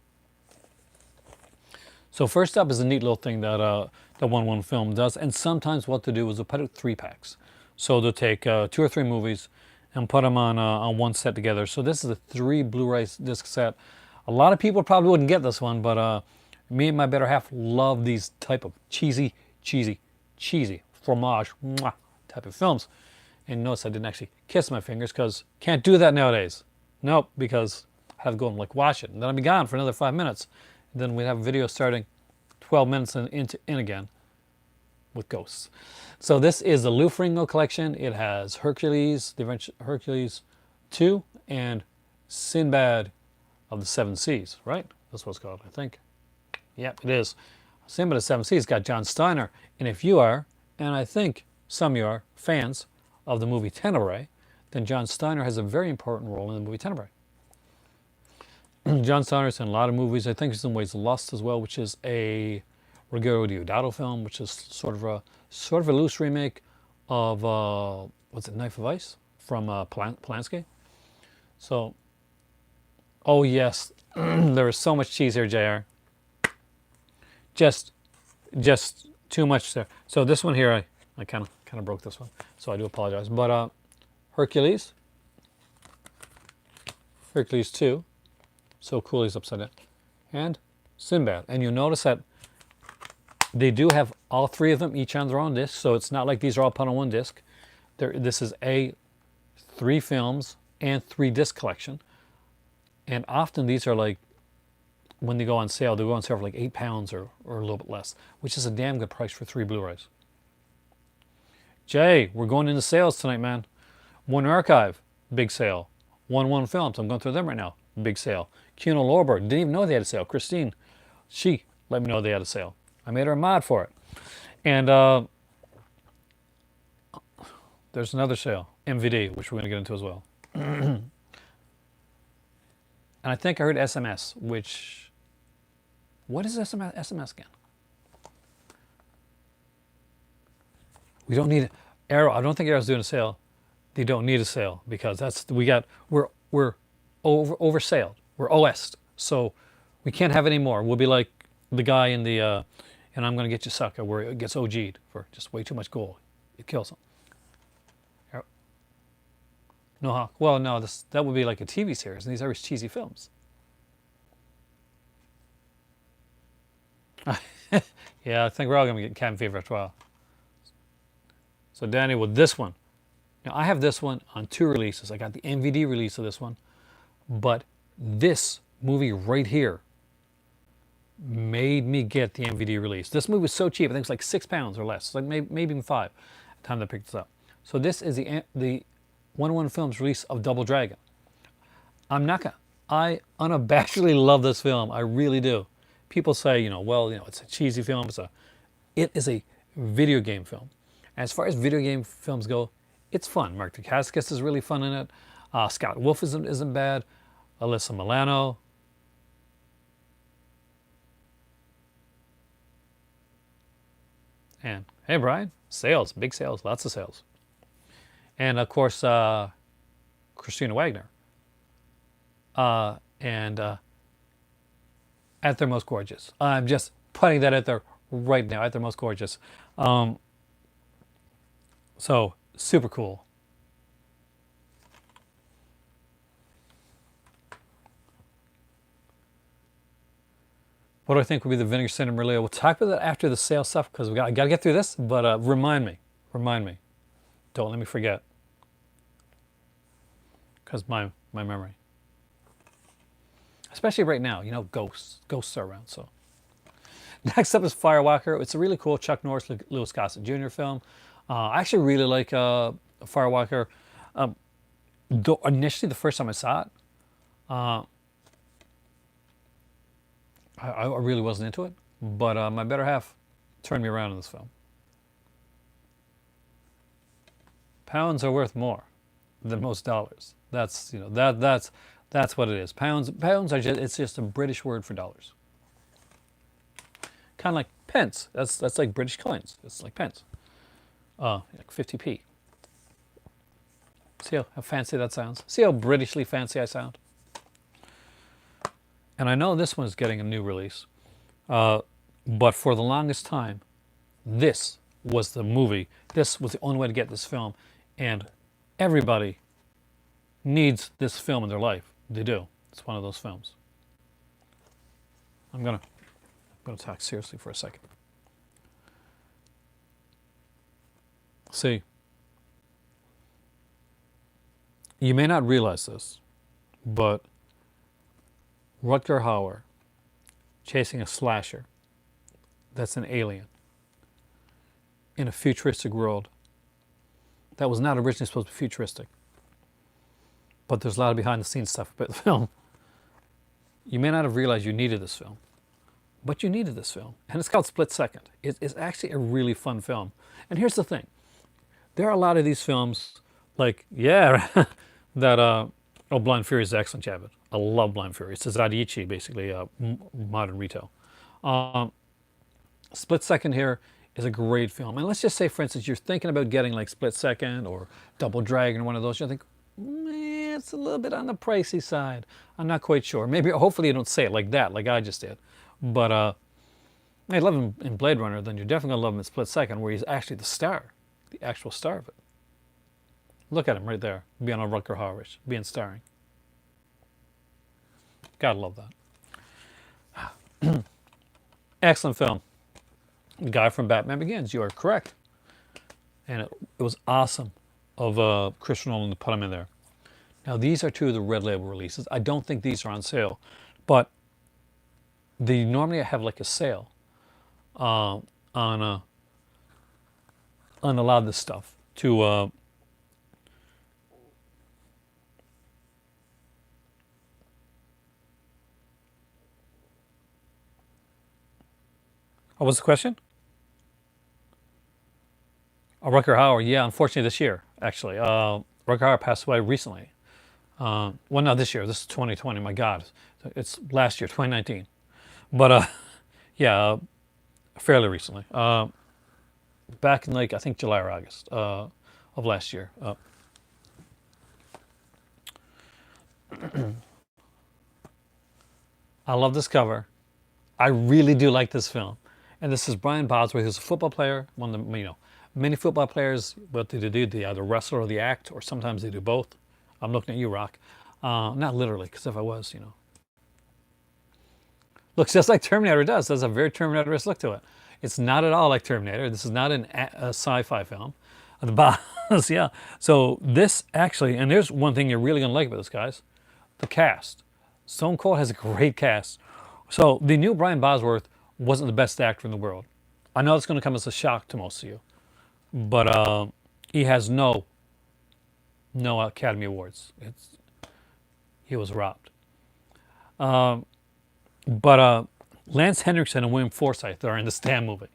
So first up is a neat little thing that the 101 Film does, and sometimes what to do is they'll put out 3 packs. So they'll take 2 or 3 movies and put them on one set together. So this is a 3 Blu-ray disc set. A lot of people probably wouldn't get this one, but me and my better half love these type of cheesy fromage type of films. And notice I didn't actually kiss my fingers because can't do that nowadays. Nope, because I have to go and like wash it, and then I'll be gone for another 5 minutes. And then we'd have a video starting 12 minutes in again with ghosts. So this is the Lou Ferrigno collection. It has Hercules, the Adventure Hercules 2, and Sinbad of the Seven Seas, right? That's what it's called, I think. Yep, it is. Sinbad of the Seven Seas got John Steiner. And if you are, and I think some of you are, fans of the movie Tenebrae, then John Steiner has a very important role in the movie Tenebrae. John Steiner's in a lot of movies. I think he's in Ways of Lust as well, which is a Ruggero Deodato film, which is sort of a loose remake of what's it, Knife of Ice from Polanski. So, oh yes, there is so much cheese here, JR. Just too much there. So this one here, I kind of broke this one, so I do apologize. But Hercules 2. So cool, he's upside down. And Sinbad. And you'll notice that they do have all 3 of them each on their own disc. So it's not like these are all put on one disc. This is a 3 films and 3 disc collection. And often these are like, when they go on sale, they go on sale for like £8 or a little bit less, which is a damn good price for 3 Blu-rays. Jay, we're going into sales tonight, man. Warner Archive, big sale. 101 Films, I'm going through them right now, big sale. Kino Lorber, didn't even know they had a sale. Christine, she let me know they had a sale. I made her a mod for it. And there's another sale, MVD, which we're going to get into as well. And I think I heard SMS, which, what is SMS again? We don't need Arrow. I don't think Arrow's doing a sale. They don't need a sale because we're oversailed. We're OS'd. So we can't have any more. We'll be like the guy in the and I'm gonna get you sucker where it gets OG'd for just way too much gold. It kills him. Arrow. No Hawk. Well, no, that would be like a TV series, and these are his cheesy films. Yeah, I think we're all gonna get cabin fever after a while. So Danny, with this one, now I have this one on 2 releases. I got the MVD release of this one, but this movie right here made me get the MVD release. This movie was so cheap. I think it's like £6 or less, like maybe even 5 at the time that I picked this up. So this is the 101 Films release of Double Dragon. I unabashedly love this film. I really do. People say, well, it's a cheesy film. It is a video game film. As far as video game films go, it's fun. Mark Dacascos is really fun in it. Scott Wolf isn't bad. Alyssa Milano. And hey, Brian, sales, big sales, lots of sales. and of course Christina Wagner, and at their most gorgeous. I'm just putting that out there right now, at their most gorgeous. Um, so super cool. What do I think would be the Vinegar Syndrome Merlot? We'll talk about that after the sale stuff because I got to get through this. But remind me, don't let me forget, because my memory, especially right now, ghosts are around. So next up is Firewalker. It's a really cool Chuck Norris, Louis Gossett Jr. film. I actually really like Firewalker. Though initially, the first time I saw it, uh, I really wasn't into it. But my better half turned me around in this film. Pounds are worth more than most dollars. That's what it is. Pounds are just a British word for dollars. Kind of like pence. That's like British coins. It's like pence. Like 50p. See how fancy that sounds? See how Britishly fancy I sound? And I know this one's getting a new release, but for the longest time, this was the movie. This was the only way to get this film, and everybody needs this film in their life. They do. It's one of those films. I'm gonna talk seriously for a second. See, you may not realize this, but Rutger Hauer chasing a slasher that's an alien in a futuristic world that was not originally supposed to be futuristic. But there's a lot of behind the scenes stuff about the film. You may not have realized you needed this film, but you needed this film. And it's called Split Second. It's actually a really fun film. And here's the thing. There are a lot of these films, like, that, Blind Fury is excellent, Javed. I love Blind Fury. It's Zadichi, basically, modern retail. Split Second here is a great film. And let's just say, for instance, you're thinking about getting like Split Second or Double Dragon, one of those. You think, it's a little bit on the pricey side. I'm not quite sure. Maybe, hopefully you don't say it like that, like I just did. But I love him in Blade Runner, then you're definitely going to love him in Split Second, where he's actually the star, the actual star of it. Look at him right there, being on Rutger Hauer, being starring. Gotta love that. Excellent film. The guy from Batman Begins, you are correct. And it was awesome of Christopher Nolan to put him in there. Now, these are two of the Red Label releases. I don't think these are on sale, but they normally have like a sale on a lot of this stuff to what was the question? Rutger Hauer, yeah, unfortunately this year, actually. Rutger Hauer passed away recently. Well, not this year, this is 2020, my God. It's last year, 2019. But yeah, fairly recently. Back in like, I think July or August of last year. I love this cover. I really do like this film. And this is Brian Bosworth, who's a football player. One of the, many football players, what do they do? They either wrestle or they act, or sometimes they do both. I'm looking at you, Rock. Not literally, because if I was, looks just like Terminator does. There's a very Terminator-esque look to it. It's not at all like Terminator. This is not a sci-fi film. The boss, yeah. So this actually, and there's one thing you're really going to like about this, guys. The cast. Stone Cold has a great cast. So they knew Brian Bosworth wasn't the best actor in the world. I know it's going to come as a shock to most of you. But he has no Academy Awards. He was robbed. But Lance Henriksen and William Forsythe are in the Stand movie.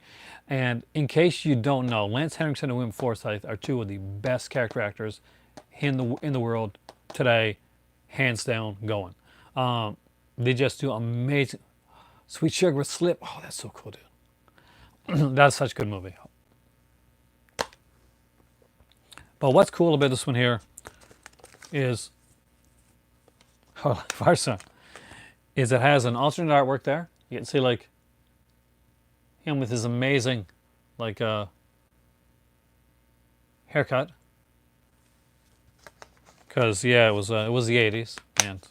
And in case you don't know, Lance Henriksen and William Forsythe are two of the best character actors in the world today, hands down, going. They just do amazing. Sweet Sugar with Slip. Oh, that's so cool, dude. That's such a good movie. But what's cool about this one here is, oh, Farsa, is it has an alternate artwork there. You can see like him with his amazing like haircut. Because yeah, it was the 80s. And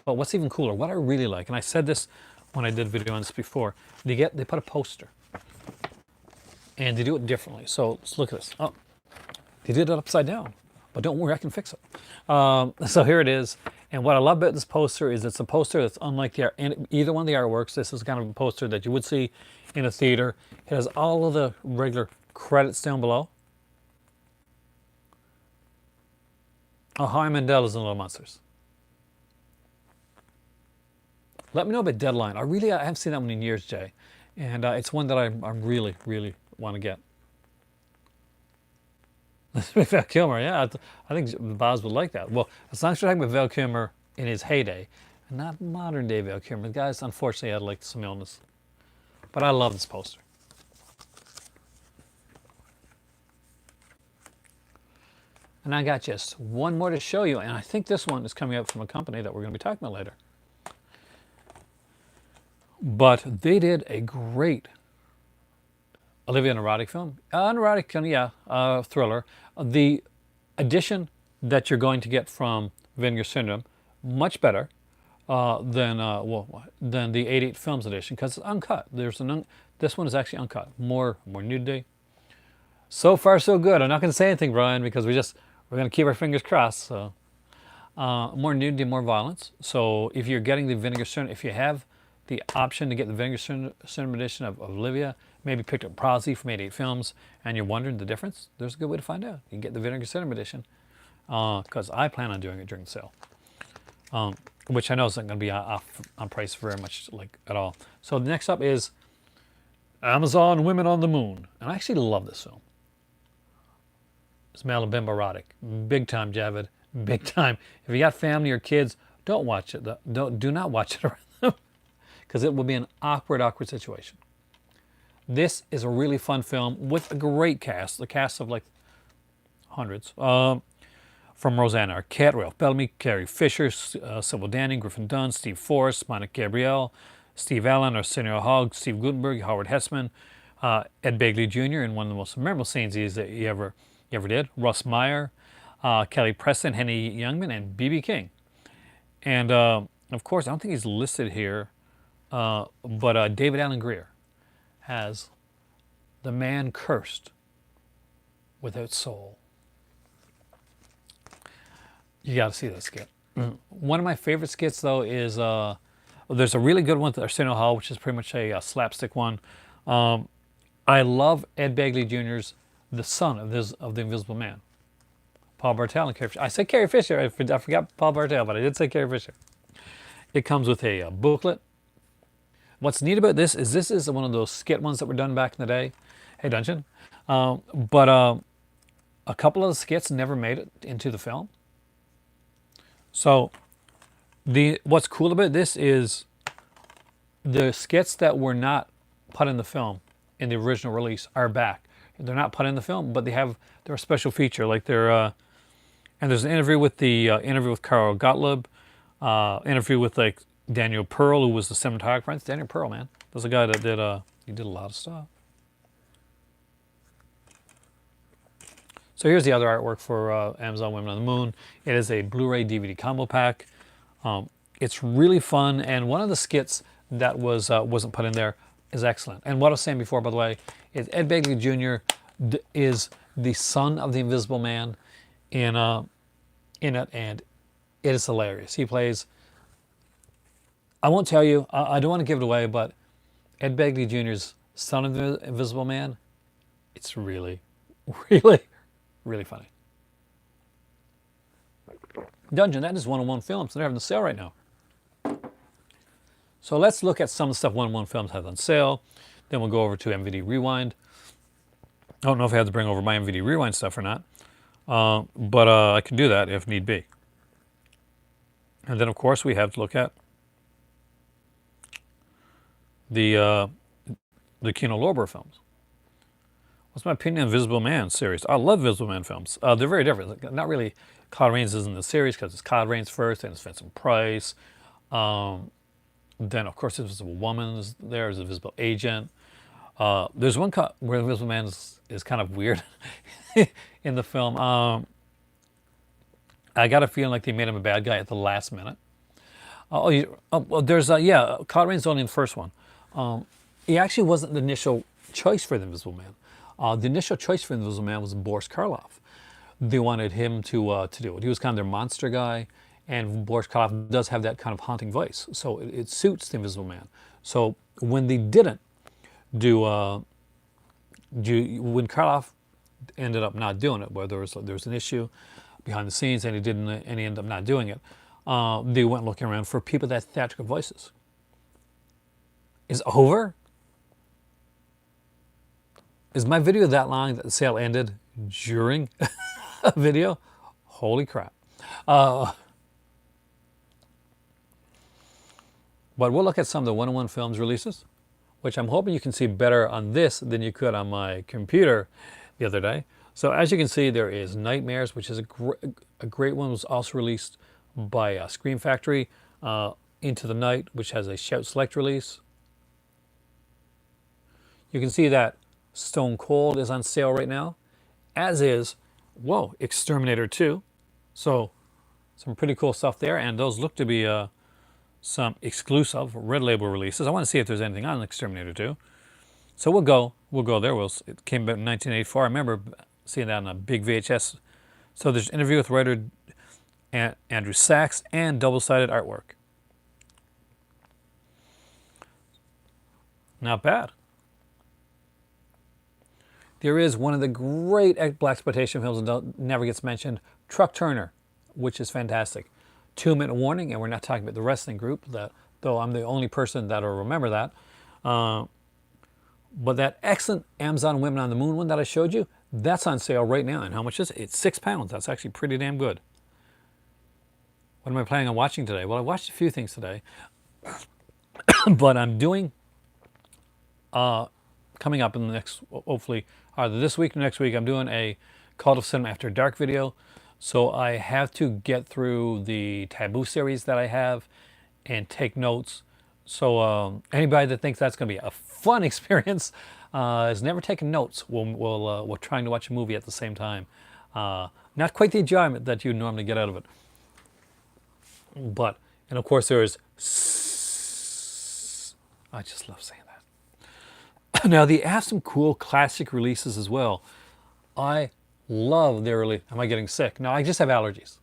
but what's even cooler, what I really like, and I said this when I did a video on this before, they put a poster and they do it differently. So let's look at this. Oh, they did it upside down, but don't worry, I can fix it. So here it is. And what I love about this poster is it's a poster that's unlike either one of the artworks. This is kind of a poster that you would see in a theater. It has all of the regular credits down below. Oh, Howie Mandela's in Little Monsters. Let me know about Deadline. I haven't seen that one in years, Jay. And it's one that I really, really want to get. Val Kilmer, yeah. I think Boz would like that. Well, as long as you're talking about Val Kilmer in his heyday, and not modern day Val Kilmer. The guy's unfortunately had like some illness. But I love this poster. And I got just one more to show you, and I think this one is coming out from a company that we're going to be talking about later. But they did a great Olivia erotic film. Thriller. The edition that you're going to get from Vinegar Syndrome, much better than the 88 Films edition, because it's uncut. This one is actually uncut. More nudity. So far, so good. I'm not going to say anything, Brian, because we're going to keep our fingers crossed. So more nudity, more violence. So if you're getting the Vinegar Syndrome, if you have the option to get the Vinegar Syndrome edition of Olivia, maybe picked up Prosy from 88 Films, and you're wondering the difference, there's a good way to find out. You can get the Vinegar Syndrome edition, because I plan on doing it during the sale, which I know isn't going to be off on price very much like at all. So the next up is Amazon Women on the Moon, and I actually love this film. It's male and bimbo erotic, big time, Javid, big time. If you got family or kids, don't watch it. Do not watch it around them, because it will be an awkward situation. This is a really fun film with a great cast. The cast of like hundreds. From Rosanna Arquette, Ralph Bellamy, Carrie Fisher, Sybil Danning, Griffin Dunn, Steve Forrest, Monica Gabrielle, Steve Allen, Arsenio Hogg, Steve Gutenberg, Howard Hessman, Ed Begley Jr. in one of the most memorable scenes he ever did. Russ Meyer, Kelly Preston, Henny Youngman, and B.B. King. And of course, I don't think he's listed here, but David Alan Grier has The Man Cursed Without Soul. You got to see that skit. One of my favorite skits, though, is there's a really good one with Arsenio Hall, which is pretty much a slapstick one. I love Ed Begley Jr.'s The Son of the Invisible Man. Paul Bartel and Carrie Fisher. I said Carrie Fisher. I forgot Paul Bartel, but I did say Carrie Fisher. It comes with a booklet. What's neat about this is one of those skit ones that were done back in the day. Hey, Dungeon. But a couple of the skits never made it into the film. So what's cool about this is the skits that were not put in the film in the original release are back. They're not put in the film, but they're a special feature. Like and there's an interview with Carl Gottlieb, interview with like Daniel Pearl, who was the cinematographer. It's Daniel Pearl, man. There's a guy that did a lot of stuff. So here's the other artwork for Amazon Women on the Moon. It is a Blu-ray DVD combo pack. It's really fun, and one of the skits that wasn't put in there is excellent. And what I was saying before, by the way, is Ed Begley Jr. is the son of the Invisible Man in it, and it is hilarious. He plays, I won't tell you, I don't want to give it away, but Ed Begley Jr.'s son of the Invisible Man, it's really, really, really funny. Dungeon, that is 101 Films. They're having the sale right now. So let's look at some of the stuff 101 Films has on sale. Then we'll go over to MVD Rewind. I don't know if I have to bring over my MVD Rewind stuff or not. But I can do that if need be. And then, of course, we have to look at the Kino Lorber films. What's my opinion on Invisible Man series? I love Invisible Man films. They're very different. Like, not really. Claude Rains isn't the series because it's Claude Rains first, then it's Vincent Price. Then, of course, Invisible Woman is there, is Invisible Agent. There's one where Invisible Man is kind of weird in the film. I got a feeling like they made him a bad guy at the last minute. Well, there's Claude Rains only in the first one. He actually wasn't the initial choice for the Invisible Man. The initial choice for the Invisible Man was Boris Karloff. They wanted him to do it. He was kind of their monster guy, and Boris Karloff does have that kind of haunting voice, so it suits the Invisible Man. So when they didn't when Karloff ended up not doing it, where there was an issue behind the scenes and he ended up not doing it, they went looking around for people that had theatrical voices. Is over? Is my video that long that the sale ended during a video? Holy crap. But we'll look at some of the 101 Films releases, which I'm hoping you can see better on this than you could on my computer the other day. So as you can see, there is Nightmares, which is a great one. It was also released by Scream Factory. Into the Night, which has a Shout Select release. You can see that Stone Cold is on sale right now, as is, Exterminator 2. So some pretty cool stuff there, and those look to be some exclusive Red Label releases. I want to see if there's anything on Exterminator 2. So we'll go there. It came out in 1984. I remember seeing that on a big VHS. So there's an interview with writer Andrew Sachs and double-sided artwork. Not bad. There is one of the great blaxploitation films that never gets mentioned, Truck Turner, which is fantastic. 2-minute warning, and we're not talking about the wrestling group, though I'm the only person that will remember that. But that excellent Amazon Women on the Moon one that I showed you, that's on sale right now. And how much is it? It's £6. That's actually pretty damn good. What am I planning on watching today? Well, I watched a few things today. But I'm doing, coming up in the next, hopefully, either this week or next week, I'm doing a Cult of Cinema After Dark video. So I have to get through the Taboo series that I have and take notes. So anybody that thinks that's going to be a fun experience has never taken notes. We're trying to watch a movie at the same time. Not quite the enjoyment that you normally get out of it. But, and of course there is, I just love saying that. Now they have some cool classic releases as well. I love their release. Am I getting sick? No, I just have allergies.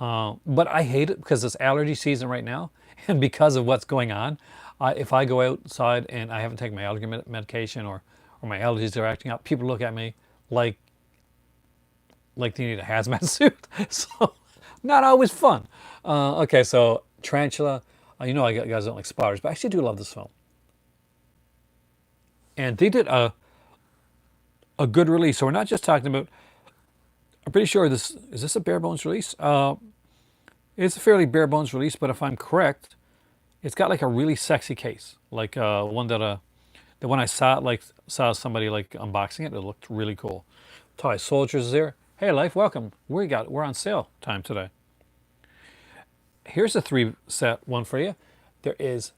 But I hate it because it's allergy season right now. And because of what's going on, if I go outside and I haven't taken my allergy medication or my allergies are acting up, people look at me like they need a hazmat suit. So not always fun. Okay, so Tarantula. You know I guys don't like spoilers, but I actually do love this film. And they did a good release. So we're not just talking about, I'm pretty sure is this a bare bones release? It's a fairly bare bones release, but if I'm correct, it's got like a really sexy case. Like one that when I saw somebody like unboxing it, it looked really cool. Toy Soldiers is there. Hey Life, welcome. We're on sale time today. Here's a 3-set one for you. There is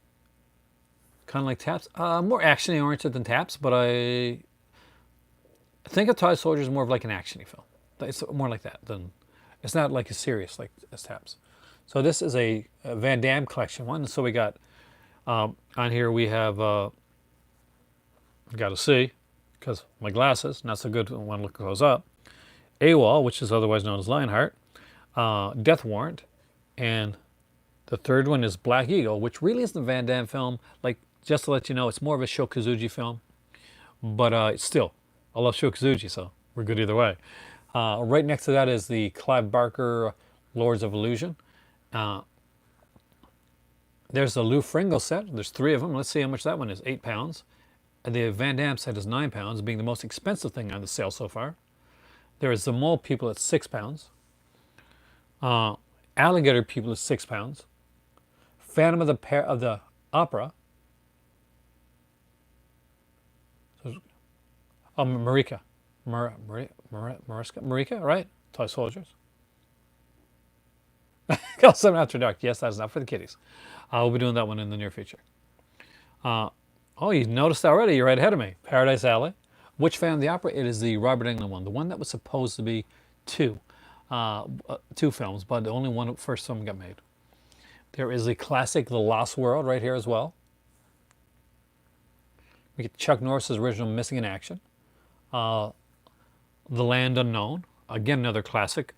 kind of like Taps, more action oriented than Taps, but I think of Toy Soldiers more of like an action-y film. It's more like that than, it's not like as serious like as Taps. So this is a Van Damme collection one. So we got, on here we have, got to see, because my glasses, not so good when look close up, AWOL, which is otherwise known as Lionheart, Death Warrant, and the third one is Black Eagle, which really isn't a Van Damme film. Like, just to let you know, it's more of a Sho Kosugi film. But still, I love Sho Kosugi, so we're good either way. Right next to that is the Clive Barker Lords of Illusion. There's the Lou Ferrigno set. There's 3 of them. Let's see how much that one is. £8. And the Van Damme set is £9, being the most expensive thing on the sale so far. There is the Mole People at £6. Alligator People is £6. Phantom of the Opera. Marika. Marika, right? Toy Soldiers. Call 7 After Dark. Yes, that's not for the kiddies. We'll be doing that one in the near future. Uh, oh, you noticed already. You're right ahead of me. Paradise Alley. Which Phantom of the Opera? It is the Robert Englund one. The one that was supposed to be two. Two films, but the only one first film got made. There is the classic The Lost World right here as well. We get Chuck Norris's original Missing in Action. The Land Unknown. Again, another classic.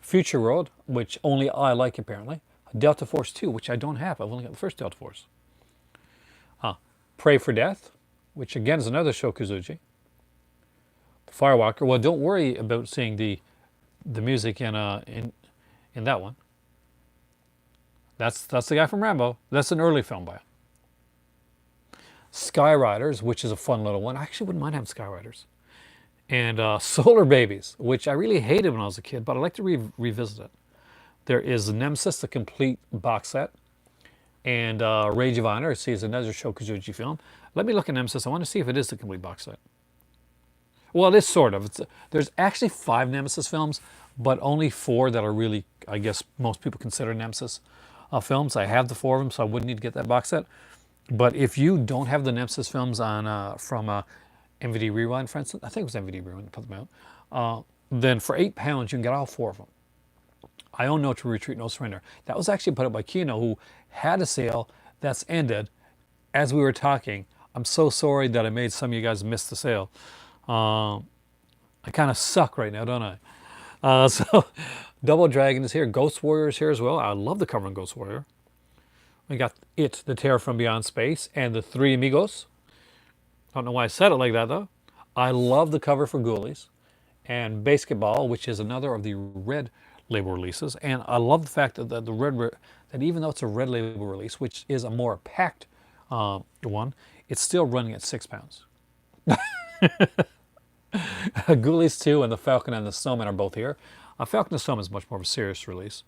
Future World, which only I like apparently. Delta Force 2, which I don't have. I've only got the first Delta Force. Pray for Death, which again is another Sho Kosugi. The Firewalker. Well, don't worry about seeing the music in that one. That's the guy from Rambo. That's an early film by him. Skyriders, which is a fun little one. I actually wouldn't mind having Skyriders. And Solar Babies, which I really hated when I was a kid, but I like to revisit it. There is Nemesis, the complete box set. And Rage of Honor, see, is another Sho Kosugi film. Let me look at Nemesis. I want to see if it is the complete box set. Well, it is sort of. There's actually 5 Nemesis films, but only 4 that are really, I guess, most people consider Nemesis films. I have the 4 of them, so I wouldn't need to get that box set. But if you don't have the Nemesis films on from MVD Rewind, for instance, I think it was MVD Rewind that put them out, then for £8 you can get all 4 of them. I own No True Retreat, No Surrender. That was actually put up by Kino, who had a sale that's ended as we were talking. I'm so sorry that I made some of you guys miss the sale. I kind of suck right now, don't I? So Double Dragon is here. Ghost Warrior is here as well. I love the cover on Ghost Warrior. We got It, The Terror from Beyond Space, and The Three Amigos. I don't know why I said it like that, though. I love the cover for Ghoulies. And Basketball, which is another of the red label releases. And I love the fact that that even though it's a red label release, which is a more packed one, it's still running at £6. Ghoulies 2 and The Falcon and the Snowman are both here. Falcon and the Snowman is much more of a serious release.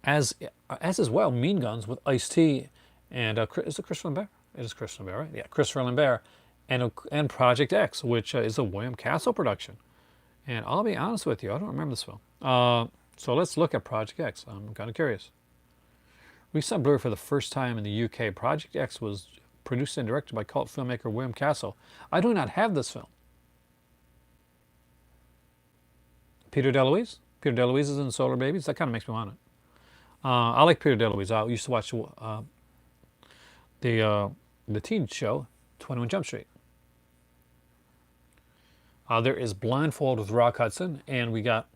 As as well, Mean Guns with Ice-T and is it Christopher Lambert? It is Christopher Lambert, right? Yeah, Christopher Lambert and Project X, which is a William Castle production. And I'll be honest with you, I don't remember this film. So let's look at Project X. I'm kind of curious. We saw Blu-ray for the first time in the UK. Project X was produced and directed by cult filmmaker William Castle. I do not have this film. Peter DeLuise? Peter DeLuise is in Solar Babies. That kind of makes me want it. I like Peter DeLuise. I used to watch the teen show, 21 Jump Street. There is Blindfold with Rock Hudson, and we got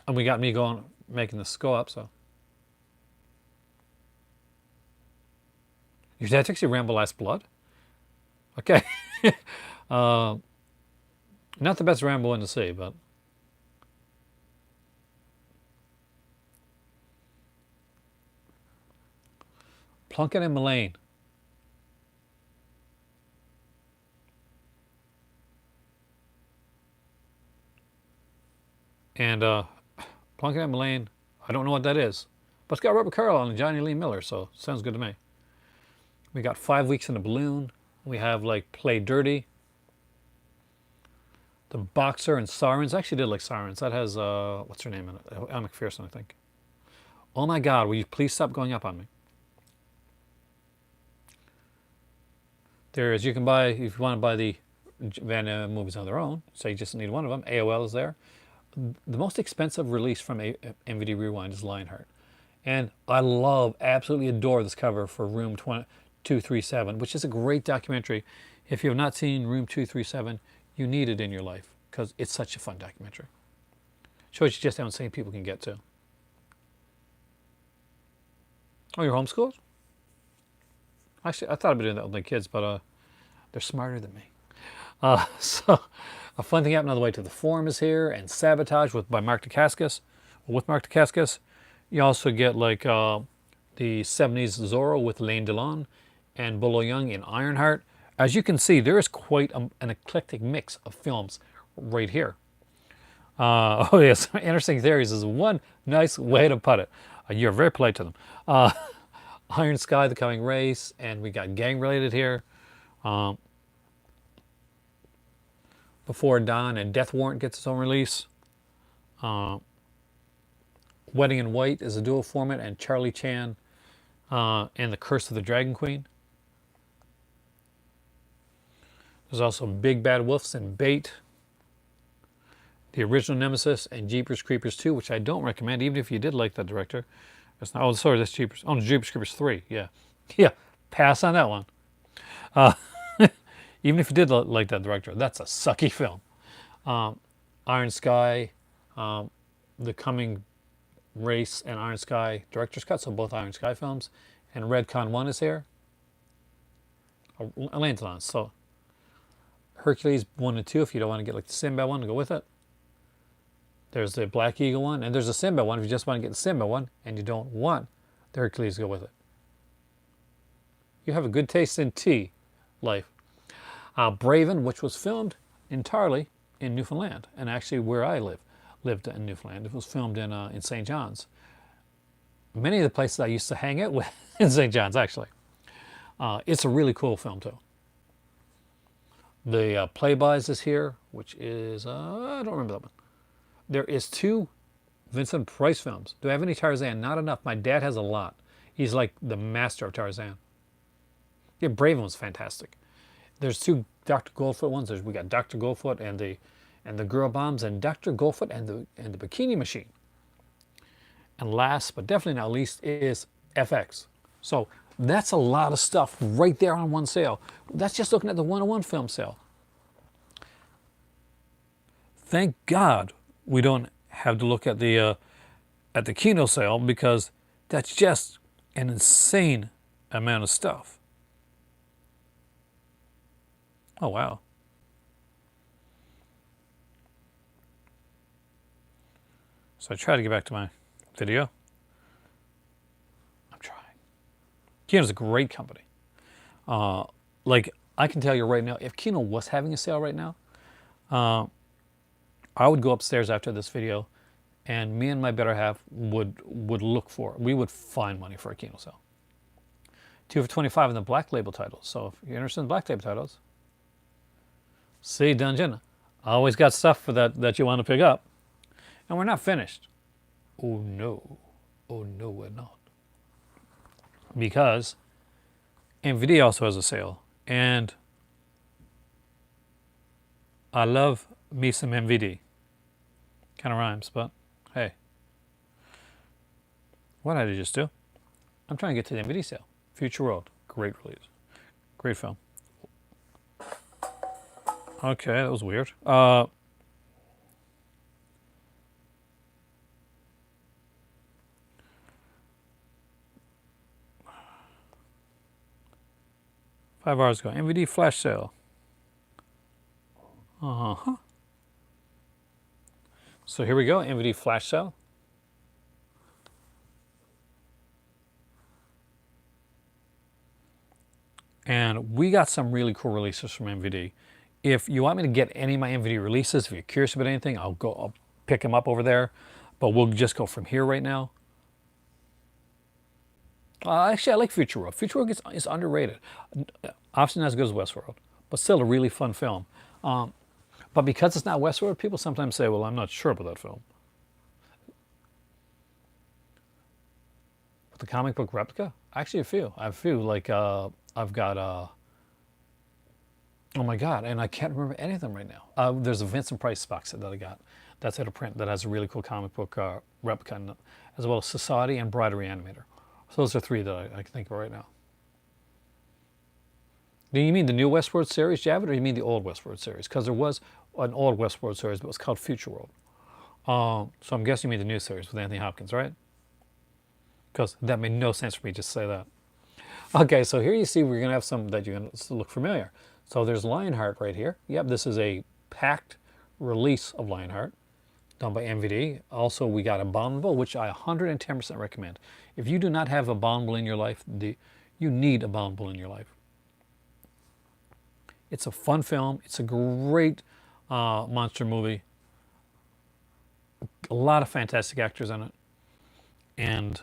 me going making this go up. So your dad takes you Rambo Last Blood. Okay, not the best Rambo one to see, but. Plunkett and Mullane. And Plunkett and Mullane, I don't know what that is. But it's got Robert Carlyle and Johnny Lee Miller, so sounds good to me. We got 5 Weeks in a Balloon. We have like Play Dirty. The Boxer and Sirens. I actually did like Sirens. That has, what's her name in it? Elle Macpherson, I think. Oh my God, will you please stop going up on me? There is, you can buy, if you want to buy the Van Damme movies on their own, so you just need one of them. AOL is there. The most expensive release from MVD Rewind is Lionheart. And I absolutely adore this cover for Room 237, which is a great documentary. If you have not seen Room 237, you need it in your life because it's such a fun documentary. Shows you just how insane people can get to. Oh, you're homeschooled? Actually, I thought I'd be doing that with my kids, but they're smarter than me. So, a fun thing happened on the way to the Forum is here, and Sabotage by Mark Dacascos. With Mark Dacascos, you also get like the 70s Zorro with Lane Delon and Bolo Young in Ironheart. As you can see, there is quite an eclectic mix of films right here. Oh yes, Interesting Theories is one nice way to put it. You're very polite to them. Iron Sky, The Coming Race, and we got gang related here. Before Dawn and Death Warrant gets its own release. Wedding in White is a dual format, and Charlie Chan and The Curse of the Dragon Queen. There's also Big Bad Wolves and Bait, the original Nemesis, and Jeepers Creepers 2, which I don't recommend, even if you did like that director. That's not, oh, sorry, that's Jeepers. Oh, Jeepers Creepers 3, yeah. Yeah, pass on that one. Even if you did like that director, that's a sucky film. Iron Sky, The Coming Race, and Iron Sky Director's Cut, so both Iron Sky films. And Redcon 1 is here. Atlantis, so Hercules 1 and 2 if you don't want to get like the Sinbad one to go with it. There's the Black Eagle one, and there's a Sinbad one if you just want to get the Sinbad one and you don't want the Hercules to go with it. You have a good taste in tea, life. Braven, which was filmed entirely in Newfoundland, and actually where I lived in Newfoundland. It was filmed in St. John's. Many of the places I used to hang out with in St. John's, actually. It's a really cool film, too. The Playboys is here, which is, I don't remember that one. There is 2 Vincent Price films. Do I have any Tarzan? Not enough. My dad has a lot. He's like the master of Tarzan. Yeah, Braven was fantastic. There's 2 Dr. Goldfoot ones. We got Dr. Goldfoot and the Girl Bombs, and Dr. Goldfoot and the Bikini Machine. And last but definitely not least is FX. So that's a lot of stuff right there on one sale. That's just looking at the 101 film sale. Thank God we don't have to look at the Kino sale, because that's just an insane amount of stuff. Oh, wow. So I try to get back to my video. I'm trying. Kino's a great company. Like, I can tell you right now, if Kino was having a sale right now, I would go upstairs after this video, and me and my better half would look for it. We would find money for a Kino sale. 2 for $25 in the Black Label titles. So if you're interested in Black Label titles, see Dungeon. I always got stuff for that you want to pick up. And we're not finished. Oh no. Oh no, we're not. Because NVIDIA also has a sale. And I love me some NVIDIA. Kind of rhymes, but hey. What did I just do? I'm trying to get to the NVIDIA sale. Future World. Great release. Great film. Okay, that was weird. 5 hours ago. NVIDIA flash sale. Uh-huh. So here we go, NVIDIA flash sale. And we got some really cool releases from NVIDIA. If you want me to get any of my NVIDIA releases, if you're curious about anything, I'll pick them up over there. But we'll just go from here right now. Actually, I like Future World. Future World is underrated. Obviously not as good as Westworld, but still a really fun film. But because it's not Westworld, people sometimes say, well, I'm not sure about that film. With the comic book replica? Actually, I have a few. Like, I've got, oh my God, and I can't remember any of them right now. There's a Vincent Price box set that I got. That's out of print. That has a really cool comic book replica, as well as Society and Bride of Reanimator. So those are 3 that I can think of right now. Do you mean the new Westworld series, Javid, or you mean the old Westworld series? Because there was an old Westworld series, but it was called Future World. So I'm guessing you mean the new series with Anthony Hopkins, right? Because that made no sense for me to just say that. Okay, so here you see we're going to have some that you're going to look familiar. So there's Lionheart right here. Yep, this is a packed release of Lionheart done by NVIDIA. Also, we got Abominable, which I 110% recommend. If you do not have Abominable in your life, you need Abominable in your life. It's a fun film. It's a great monster movie. A lot of fantastic actors in it. And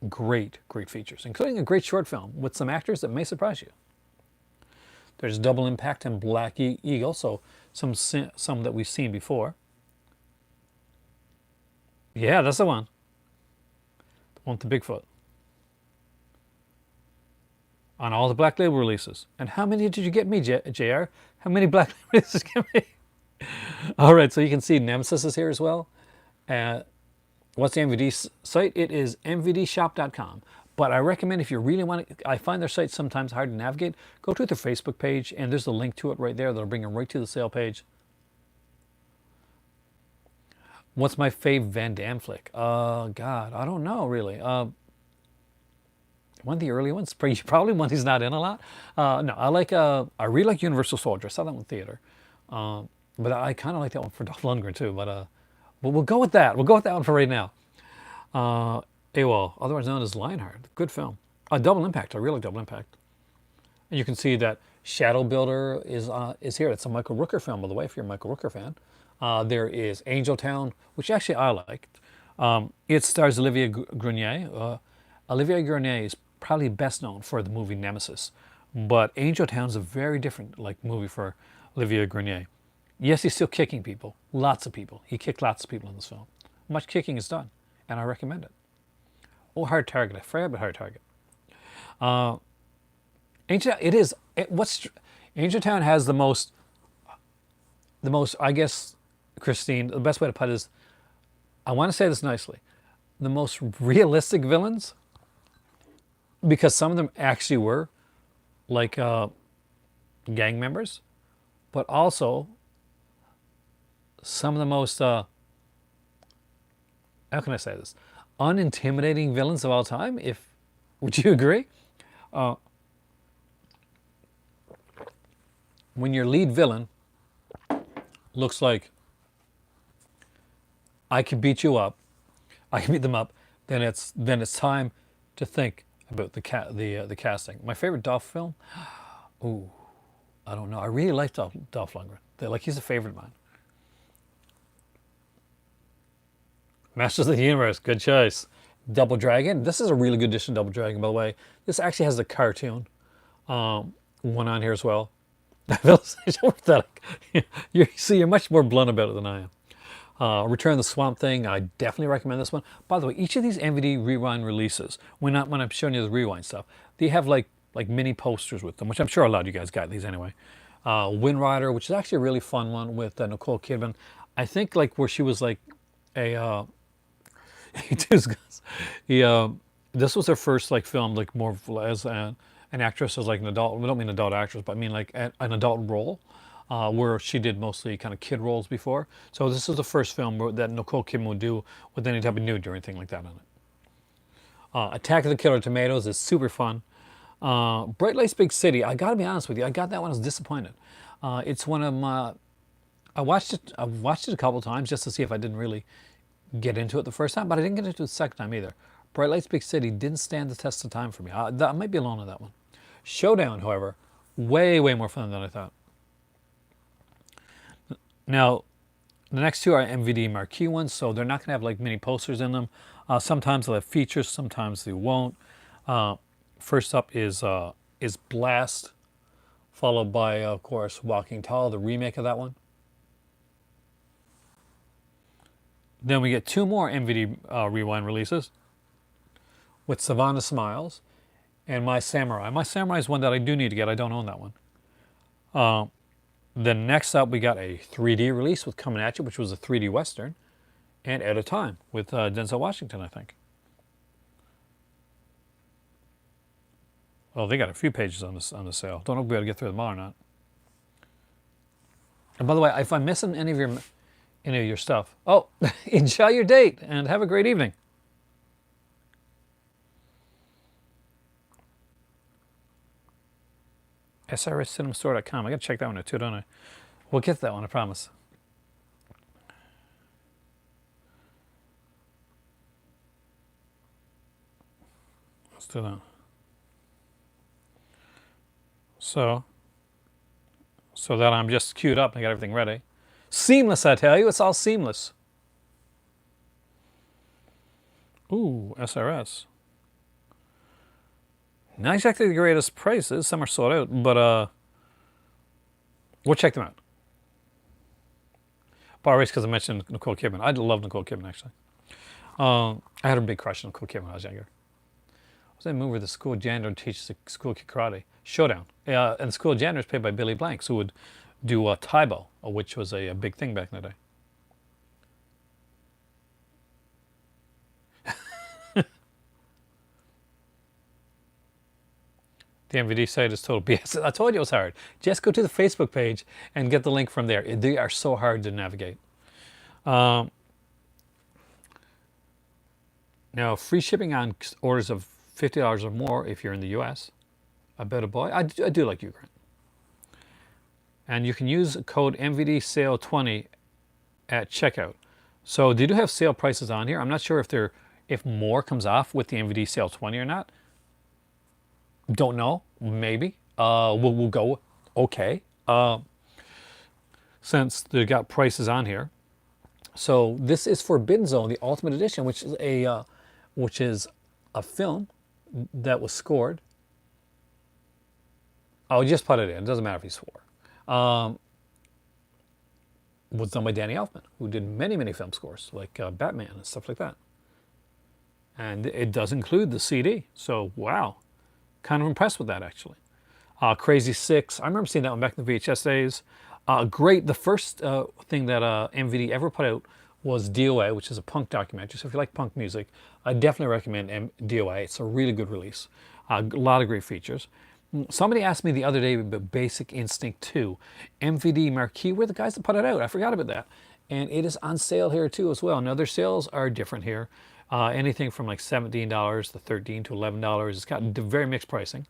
great features, including a great short film with some actors that may surprise you. There's Double Impact and Black Eagle. So some that we've seen before. Yeah, that's the one. The one with the Bigfoot. On all the Black Label releases. And how many did you get me, JR? How many Black Label releases did you get me? All right, so you can see Nemesis is here as well. What's the MVD site? It is mvdshop.com. But I recommend if you really want to, I find their site sometimes hard to navigate, go to their Facebook page, and there's a link to it right there that'll bring them right to the sale page. What's my fave Van Damme flick? God, I don't know really. One of the early ones, probably one he's not in a lot. No, I really like Universal Soldier. I saw that one in theater. But I kind of like that one for Dolph Lundgren too. But we'll go with that. We'll go with that one for right now. AWOL, otherwise known as Lionheart. Good film. Double Impact. I really like Double Impact. And you can see that Shadow Builder is here. It's a Michael Rooker film, by the way, if you're a Michael Rooker fan. There is Angel Town, which actually I liked. It stars Olivier Grenier. Olivier Grenier is probably best known for the movie Nemesis, but Angel Town's a very different movie for Olivier Grenier. Yes, he's still kicking people, lots of people. He kicked lots of people in this film. Much kicking is done, and I recommend it. Oh, Hard Target. I forgot about Hard Target. Angel Town has the most. I guess, Christine, the best way to put it is, I want to say this nicely, the most realistic villains. Because some of them actually were like gang members, but also some of the most, how can I say this, unintimidating villains of all time. Would you agree? When your lead villain looks like I can beat you up, I can beat them up, then it's time to think about the casting. My favorite Dolph film? Ooh, I don't know. I really like Dolph Lundgren. He's a favorite of mine. Masters of the Universe, good choice. Double Dragon. This is a really good edition of Double Dragon, by the way. This actually has the cartoon one on here as well. You're much more blunt about it than I am. Return of the Swamp Thing, I definitely recommend this one. By the way, each of these MVD Rewind releases, when I'm showing you the Rewind stuff, they have like mini posters with them, which I'm sure a lot of you guys got these anyway. Wind Rider, which is actually a really fun one with Nicole Kidman. I think where she was like a this was her first film, more as an actress, as an adult. I don't mean adult actress, but I mean an adult role. Where she did mostly kind of kid roles before. So this is the first film that Nicole Kidman would do with any type of nudity or anything like that on it. Attack of the Killer Tomatoes is super fun. Bright Lights Big City, I gotta be honest with you, I got that one, I was disappointed. It's one of my, I've watched it a couple times just to see if I didn't really get into it the first time, but I didn't get into it the second time either. Bright Lights Big City didn't stand the test of time for me. I might be alone on that one. Showdown, however, way more fun than I thought. Now, the next two are MVD marquee ones, so they're not going to have many posters in them. Sometimes they'll have features, sometimes they won't. First up is Blast, followed by, of course, Walking Tall, the remake of that one. Then we get two more MVD Rewind releases with Savannah Smiles and My Samurai. My Samurai is one that I do need to get. I don't own that one. Then next up, we got a 3D release with Coming At You, which was a 3D Western, and Out of Time with Denzel Washington, I think. Well, they got a few pages on the sale. Don't know if we'll be able to get through them all or not. And by the way, if I'm missing any of your stuff, enjoy your date and have a great evening. SRScinemastore.com. I got to check that one out too, don't I? We'll get to that one, I promise. Let's do that. So that I'm just queued up and I got everything ready. Seamless, I tell you. It's all seamless. Ooh, SRS. Not exactly the greatest prices. Some are sold out, but we'll check them out. Probably because I mentioned Nicole Kidman. I love Nicole Kidman, actually. I had a big crush on Nicole Kidman when I was younger. What's that movie where the school janitor teaches the school kid karate? Showdown. And the school janitor is played by Billy Blanks, who would do Taibo, which was a big thing back in the day. The MVD site is total BS. I told you it was hard. Just go to the Facebook page and get the link from there. They are so hard to navigate. Now, free shipping on orders of $50 or more if you're in the US. I bet a boy. I do like you, Grant. And you can use code MVD sale 20 at checkout. So they do have sale prices on here. I'm not sure if more comes off with the MVD sale 20 or not. Don't know. Maybe. We'll go okay. Since they got prices on here. So this is Forbidden Zone, the Ultimate Edition, which is a film that was scored. I'll just put it in. It doesn't matter if he swore. Was done by Danny Elfman, who did many, many film scores, like Batman and stuff like that. And it does include the CD. So, wow. Kind of impressed with that, actually. Crazy Six. I remember seeing that one back in the VHS days. Great. The first thing that MVD ever put out was DOA, which is a punk documentary. So if you like punk music, I definitely recommend DOA. It's a really good release. A lot of great features. Somebody asked me the other day about Basic Instinct 2. MVD Marquee, we're the guys that put it out. I forgot about that. And it is on sale here too as well. Now their sales are different here. Anything from like $17 to $13 to $11. It's got very mixed pricing.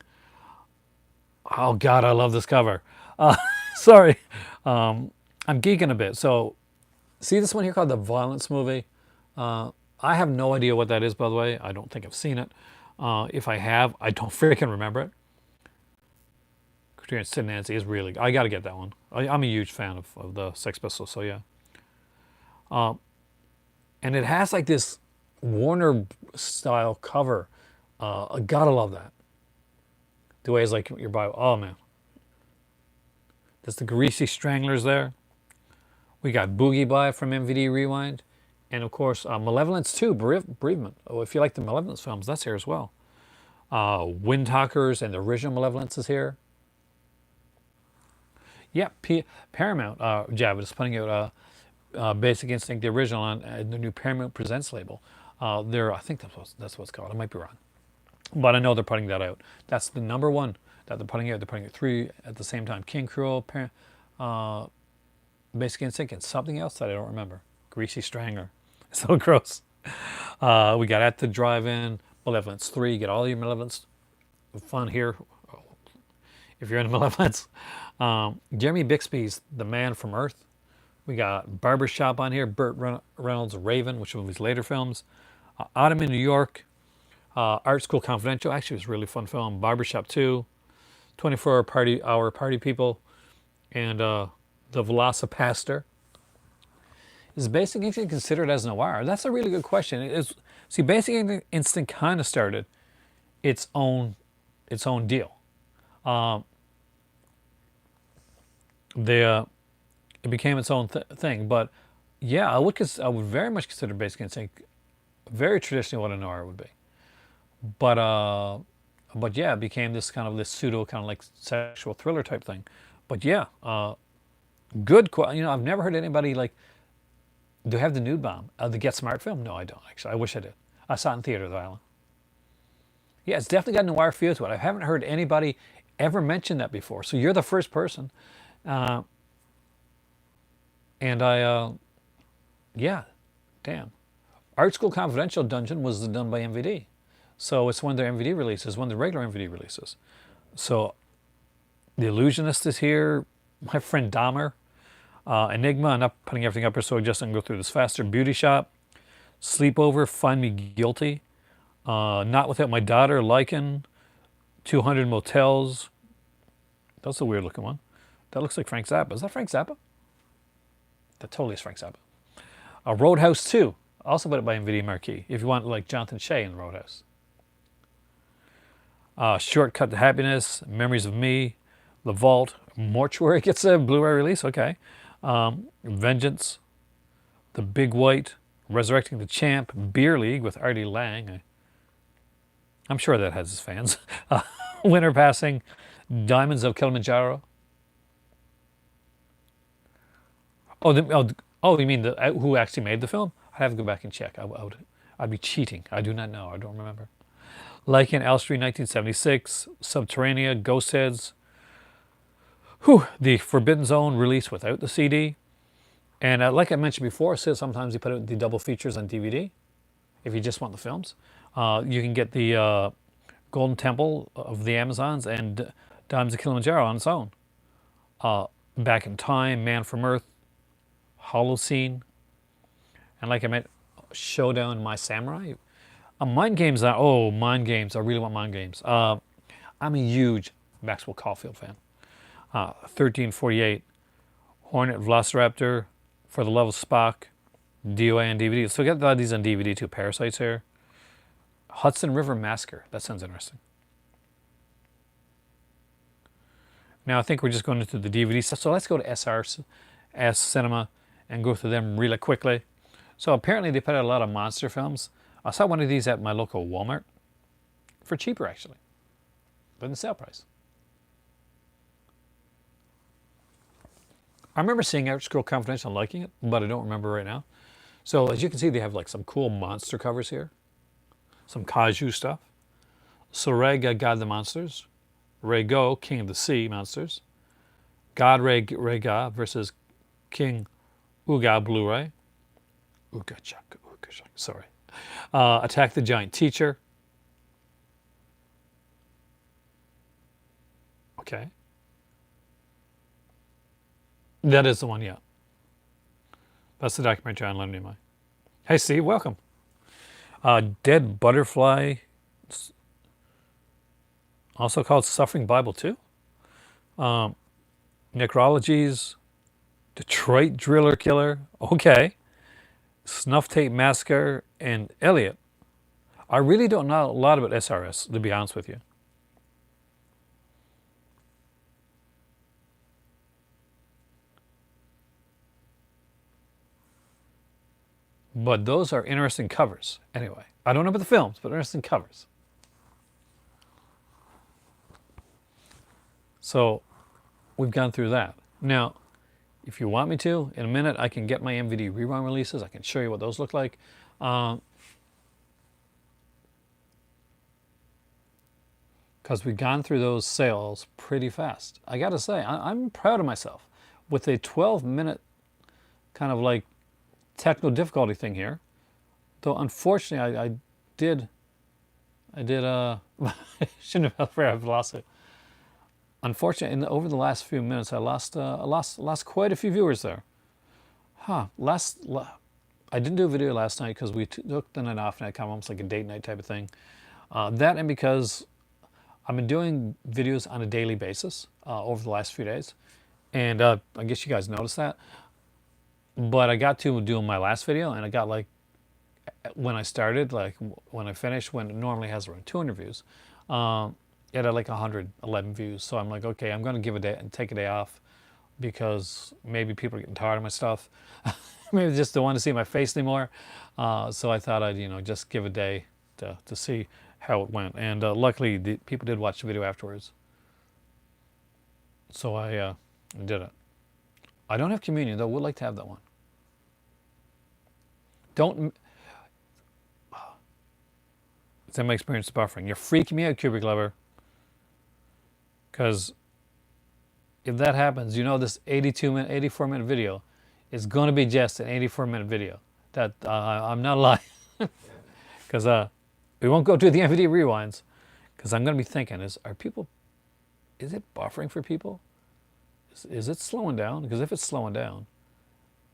Oh God, I love this cover. Sorry, I'm geeking a bit. So, see this one here called The Violence Movie? I have no idea what that is, by the way. I don't think I've seen it. If I have, I don't freaking remember it. Katrina Sid Nancy is really, I got to get that one. I'm a huge fan of the Sex Pistols, so yeah. And it has like this Warner style cover. I gotta love that. The way it's like your Bible. Oh man. That's the Greasy Stranglers there. We got Boogie By from MVD Rewind. And of course, Malevolence 2, Bereavement. Oh, if you like the Malevolence films, that's here as well. Windtalkers and the original Malevolence is here. Yeah, Paramount, Javid is putting out Basic Instinct, the original, on the new Paramount Presents label. I think that's what it's called. I might be wrong. But I know they're putting that out. That's the number one that they're putting out. They're putting out 3 at the same time. King Cruel, Basic Instinct, and something else that I don't remember. Greasy Strangler. So gross. We got At the Drive-In, Malevolence 3. You get all your Malevolence fun here if you're into Malevolence. Jeremy Bixby's The Man from Earth. We got Barbershop on here. Burt Reynolds' Raven, which was his later films. Autumn in New York. Art School Confidential. Actually, it was a really fun film. Barbershop 2. 24-hour party people. And The Velocipaster. Is Basic Instinct considered as noir? That's a really good question. See, Basic Instinct kind of started its own deal. It became its own thing. But yeah, I would very much consider Basic Instinct very traditionally what a noir would be. But yeah, it became this pseudo kind of like sexual thriller type thing. But yeah, good. I've never heard anybody like. Do you have the nude bomb? The Get Smart film? No, I don't actually. I wish I did. I saw it in theaters, Island. Yeah, it's definitely got a noir feel to it. I haven't heard anybody ever mention that before. So you're the first person. Yeah, damn. Art School Confidential Dungeon was done by MVD. So it's one of their MVD releases, one of the regular MVD releases. So The Illusionist is here. My Friend Dahmer. Enigma, I'm not putting everything up here so I just can go through this faster. Beauty Shop. Sleepover, Find Me Guilty. Not Without My Daughter, Lycan. 200 Motels. That's a weird looking one. That looks like Frank Zappa. Is that Frank Zappa? That totally is Frank Zappa. Roadhouse 2. Also put it by MVD Marquee. If you want like Jonathan Shea in Roadhouse. Shortcut to Happiness. Memories of Me. The Vault. Mortuary gets a Blu-ray release. Okay. Vengeance. The Big White, Resurrecting the Champ, Beer League with Artie Lang. I'm sure that has his fans. Winter Passing, Diamonds of Kilimanjaro. You mean who actually made the film? I'd have to go back and check. I'd be cheating. I do not know. I don't remember. Lycan Elstree, 1976. Subterranea, Ghostheads. The Forbidden Zone release without the CD. And like I mentioned before, sometimes you put out the double features on DVD if you just want the films. You can get the Golden Temple of the Amazons and Diamonds of Kilimanjaro on its own. Back in Time, Man from Earth, Holocene, and like I meant, Showdown, My Samurai. Mind Games. Mind Games. I really want Mind Games. I'm a huge Maxwell Caulfield fan. 1348, Hornet, Velociraptor, For the Love of Spock, DOA on DVD. So we got a lot of these on DVD too. Parasites here. Hudson River Massacre. That sounds interesting. Now I think we're just going into the DVD stuff. So let's go to SRS Cinema and go through them really quickly. So apparently they put out a lot of monster films. I saw one of these at my local Walmart for cheaper actually than the sale price. I remember seeing Outscroll Confidential and liking it, but I don't remember right now. So as you can see, they have like some cool monster covers here. Some kaiju stuff. Sorega, God of the Monsters. Rego, King of the Sea Monsters. God Rega versus King Uga Blu-ray. Ugachak, sorry. Attack the Giant Teacher. Okay. That is the one, yeah. That's the documentary John Leonard Nimoy. Hey, Steve, welcome. Dead Butterfly, also called Suffering Bible 2. Necrologies, Detroit Driller Killer, okay. Snuff Tape Massacre, and Elliot. I really don't know a lot about SRS, to be honest with you. But those are interesting covers. Anyway, I don't know about the films, but interesting covers. So we've gone through that. Now, if you want me to, in a minute, I can get my MVD rerun releases. I can show you what those look like. Because we've gone through those sales pretty fast. I got to say, I'm proud of myself. With a 12-minute kind of like technical difficulty thing here, though unfortunately I did shouldn't have had a lawsuit. Unfortunately, over the last few minutes, I lost quite a few viewers there. I didn't do a video last night because we took the night off, and I kind of almost like a date night type of thing. That and because I've been doing videos on a daily basis over the last few days, and I guess you guys noticed that. But I got to doing my last video, and I got like, when I started, like when I finished, when it normally has around 200 views, it had like 111 views. So I'm like, okay, I'm going to give a day and take a day off because maybe people are getting tired of my stuff. Maybe they just don't want to see my face anymore. So I thought I'd, just give a day to see how it went. And luckily, the people did watch the video afterwards. So I did it. I don't have communion, though. Would like to have that one. It's in my experience buffering. You're freaking me out, Cubic Lover. Because if that happens, this 84-minute video is going to be just an 84-minute video. That I'm not lying. Because we won't go to the MVD rewinds. Because I'm going to be thinking, is it buffering for people? Is it slowing down? Because if it's slowing down,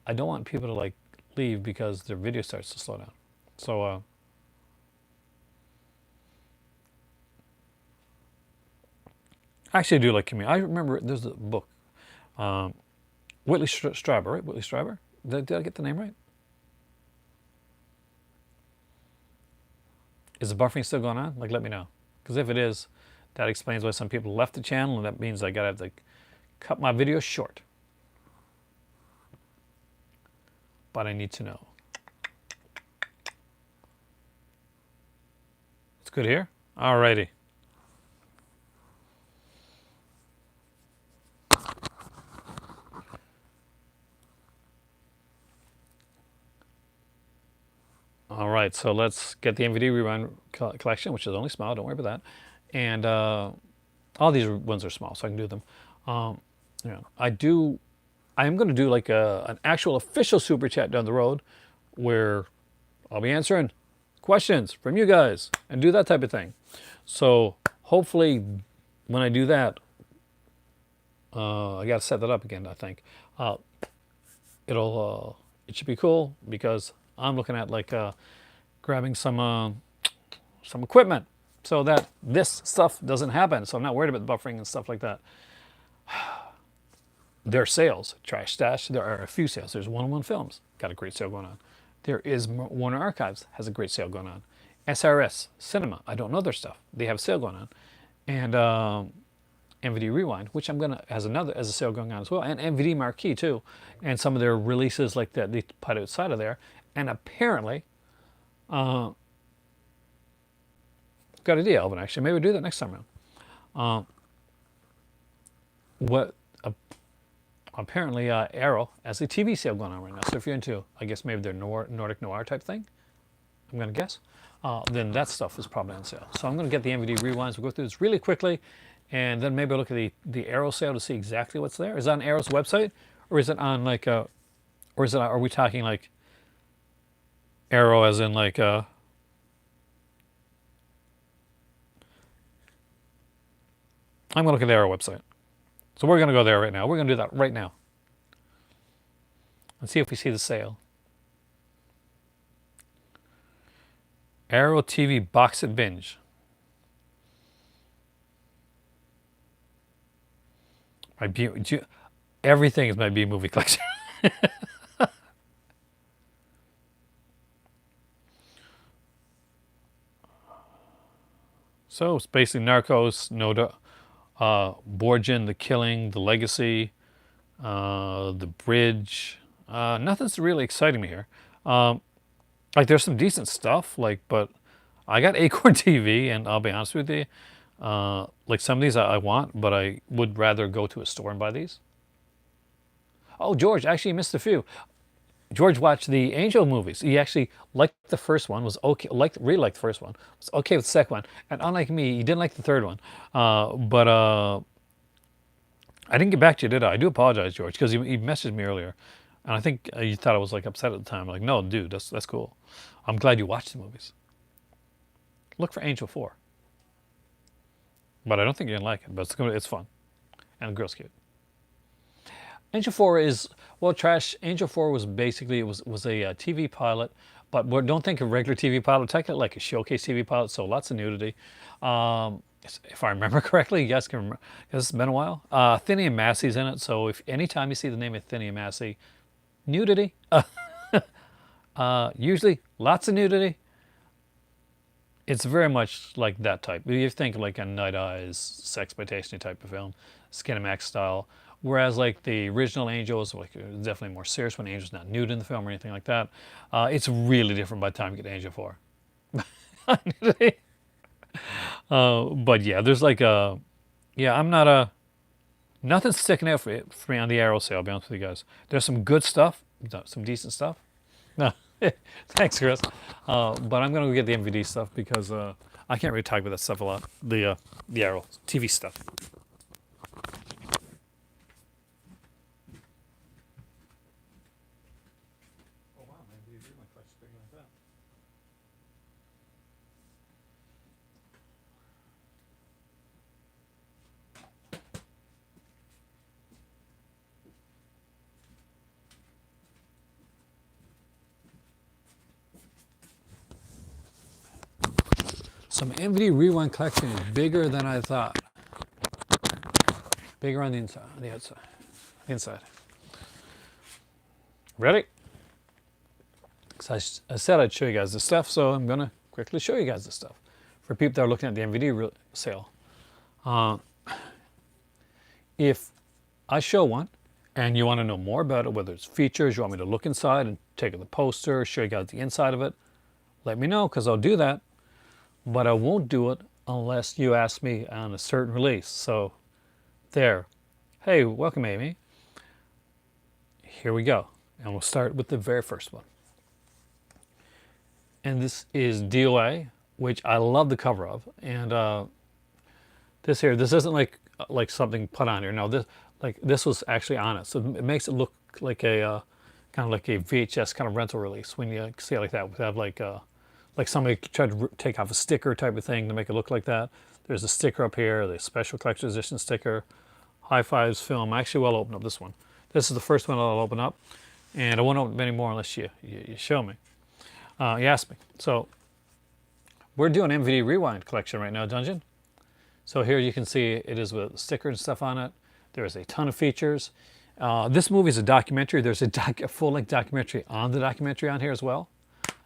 I don't want people to like leave because their video starts to slow down. So actually I do like community. I remember there's a book, Whitley Strieber, right? Whitley Strieber. Did I get the name right? Is the buffering still going on? Like, let me know. Because if it is, that explains why some people left the channel, and that means I gotta have to cut my videos short. but I need to know. It's good here? Alrighty. All right, so let's get the MVD Rewind collection, which is only small. Don't worry about that. And all these ones are small, so I can do them. I am going to do like an actual official super chat down the road, where I'll be answering questions from you guys and do that type of thing. So hopefully, when I do that, I got to set that up again. I think it should be cool, because I'm looking at like grabbing some equipment so that this stuff doesn't happen. So I'm not worried about the buffering and stuff like that. There are sales. Trash Stash, there are a few sales. There's 101 Films, got a great sale going on. There is Warner Archives, has a great sale going on. SRS Cinema, I don't know their stuff. They have a sale going on. And MVD Rewind, which I'm gonna has a sale going on as well, and MVD Marquee too, and some of their releases like that they put outside of there. And apparently, got a deal, Alvin. Actually, maybe we'll do that next time around. Apparently, Arrow has a TV sale going on right now. So if you're into, I guess maybe their Nordic noir type thing, I'm gonna guess, then that stuff is probably on sale. So I'm gonna get the MVD Rewinds. We'll go through this really quickly, and then maybe I'll look at the Arrow sale to see exactly what's there. Is that on Arrow's website, or is it on like or is it? Are we talking like Arrow as in like I'm gonna look at the Arrow website. So we're gonna go there right now. We're gonna do that right now and see if we see the sale. Arrow TV Box It Binge. Everything is my B movie collection. So it's basically Narcos, Borgen, The Killing, The Legacy, The Bridge. Nothing's really exciting me here. Like there's some decent stuff, but I got Acorn TV, and I'll be honest with you, like some of these I want, but I would rather go to a store and buy these. Oh, George, actually you missed a few. George watched the Angel movies. He actually liked the first one, was okay, really liked the first one, was okay with the second one, and unlike me, he didn't like the third one. But I didn't get back to you, did I? I do apologize, George, because he messaged me earlier, and I think you thought I was like upset at the time. Like, no, dude, that's cool. I'm glad you watched the movies. Look for Angel 4. But I don't think you're gonna like it. But it's fun, and the girl's cute. Angel 4 is, well, trash. Angel 4 was basically, it was a TV pilot, but don't think of regular TV pilot. Take it like a showcase TV pilot, so lots of nudity. If I remember correctly, you guys can remember, because it's been a while. Thinny and Massey's in it, so if anytime you see the name of Thinny and Massey, nudity. Usually lots of nudity. It's very much like that type. You think like a Night Eyes, sexploitation type of film, Skinamax style. Whereas like the original Angel is like definitely more serious when Angel's not nude in the film or anything like that. It's really different by the time you get to Angel 4. But yeah, there's like I'm not nothing's sticking out for me on the Arrow sale, I'll be honest with you guys. There's some good stuff, some decent stuff. No, thanks, Chris. But I'm gonna go get the MVD stuff because I can't really talk about that stuff a lot. The Arrow TV stuff. Some MVD Rewind collection is bigger than I thought. Bigger on the inside, on the outside, the inside. Ready? So I said I'd show you guys this stuff, so I'm gonna quickly show you guys this stuff for people that are looking at the MVD sale. If I show one and you want to know more about it, whether it's features, you want me to look inside and take the poster, show you guys the inside of it, let me know, because I'll do that. But I won't do it unless you ask me on a certain release. So there. Hey, welcome, Amy. Here we go. And we'll start with the very first one. And this is DOA, which I love the cover of. And this isn't like something put on here. No, this was actually on it. So it makes it look like a kind of like a VHS kind of rental release when you see it like that. We have like somebody tried to take off a sticker type of thing to make it look like that. There's a sticker up here, the special collector's edition sticker, High Fives film. I actually will open up this one. This is the first one I'll open up, and I won't open many more unless you show me. You ask me. So we're doing MVD Rewind collection right now, Dungeon. So here you can see it is with stickers and stuff on it. There is a ton of features. This movie is a documentary. There's a full-length documentary on the documentary on here as well.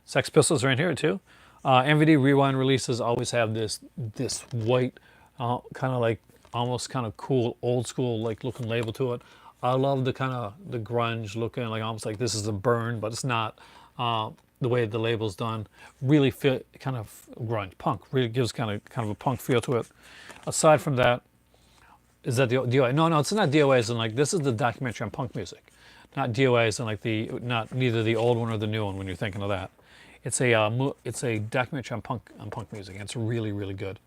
Sex Pistols are in here too. MVD Rewind releases always have this white, kind of like almost kind of cool, old school like looking label to it. I love the kind of the grunge looking, like almost like this is a burn, but it's not. The way the label's done really fit kind of grunge punk. Really gives kind of a punk feel to it. Aside from that, is that the DOA? No, it's not DOA. As in like this is the documentary on punk music, not DOA. As in like neither the old one or the new one when you're thinking of that. It's a documentary on punk music. And it's really, really good.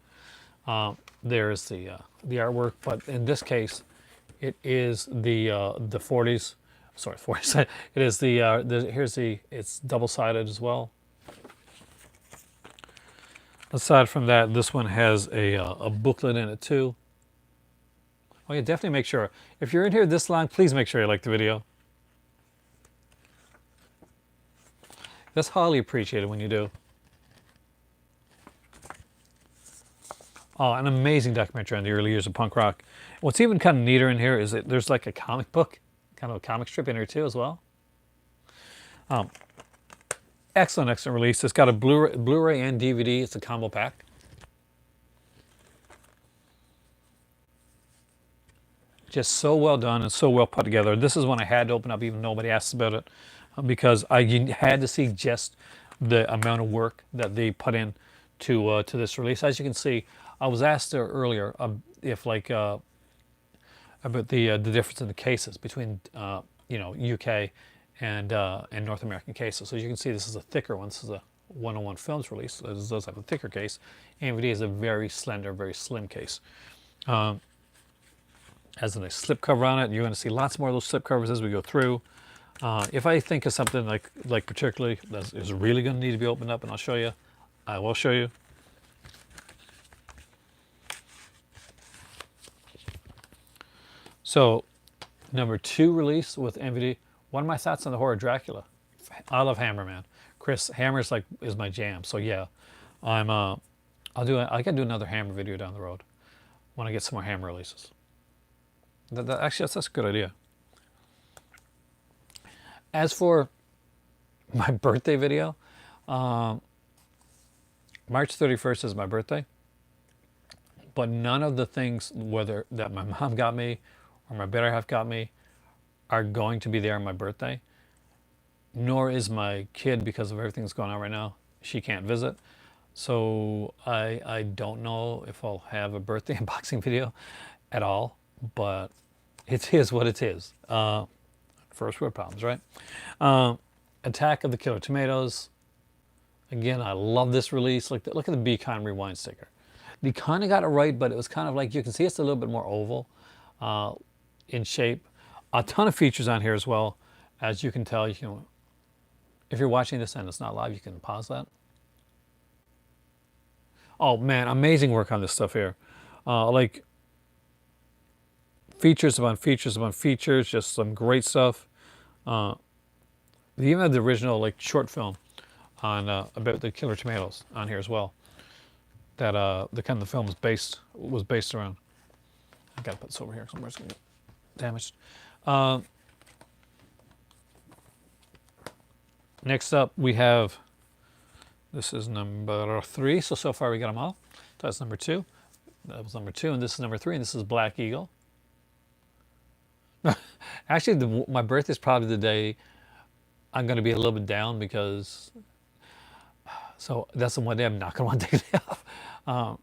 There's the artwork, but in this case, it is the 40s. Sorry, 40s. It is it's double-sided as well. Aside from that, this one has a booklet in it too. Oh yeah, definitely make sure. If you're in here this long, please make sure you like the video. That's highly appreciated when you do. Oh, an amazing documentary on the early years of punk rock. What's even kind of neater in here is that there's like a comic book, kind of a comic strip in here too as well. Excellent release. It's got a Blu-ray and DVD. It's a combo pack. Just so well done and so well put together. This is one I had to open up even though nobody asked about it, because I had to see just the amount of work that they put in to this release. As you can see, I was asked earlier if like about the difference in the cases between UK and North American cases. So you can see this is a thicker one. This is a 101 Films release. So this does have a thicker case. AMVD is a very slender, very slim case. Has a nice slip cover on it. You're going to see lots more of those slip covers as we go through. If I think of something like particularly that is really going to need to be opened up, and I'll show you, I will show you. So, number 2 release with MVD. What are my thoughts on the horror Dracula? I love Hammer, man. Chris Hammer's is my jam. So yeah, I gotta do another Hammer video down the road when I get some more Hammer releases. Actually, that's a good idea. As for my birthday video, March 31st is my birthday, but none of the things whether that my mom got me or my better half got me are going to be there on my birthday, nor is my kid, because of everything that's going on right now. She can't visit. So I don't know if I'll have a birthday unboxing video at all, but it is what it is. First world problems, right? Attack of the Killer Tomatoes. Again, I love this release. Look at the Be Kind Rewind sticker. They kind of got it right, but it was kind of like, you can see it's a little bit more oval in shape. A ton of features on here as well. As you can tell, if you're watching this and it's not live, you can pause that. Oh man, amazing work on this stuff here. Like features upon features upon features, just some great stuff. They even had the original like short film on about the Killer Tomatoes on here as well. That the kind of the film was based around. I gotta put this over here somewhere. It's gonna get damaged. Next up, we have. This is number 3. So far we got them all. That's number 2. That was number 2, and this is number 3, and this is Black Eagle. Actually, my birthday is probably the day I'm going to be a little bit down because, so that's the one day I'm not going to want to take a day off. Um,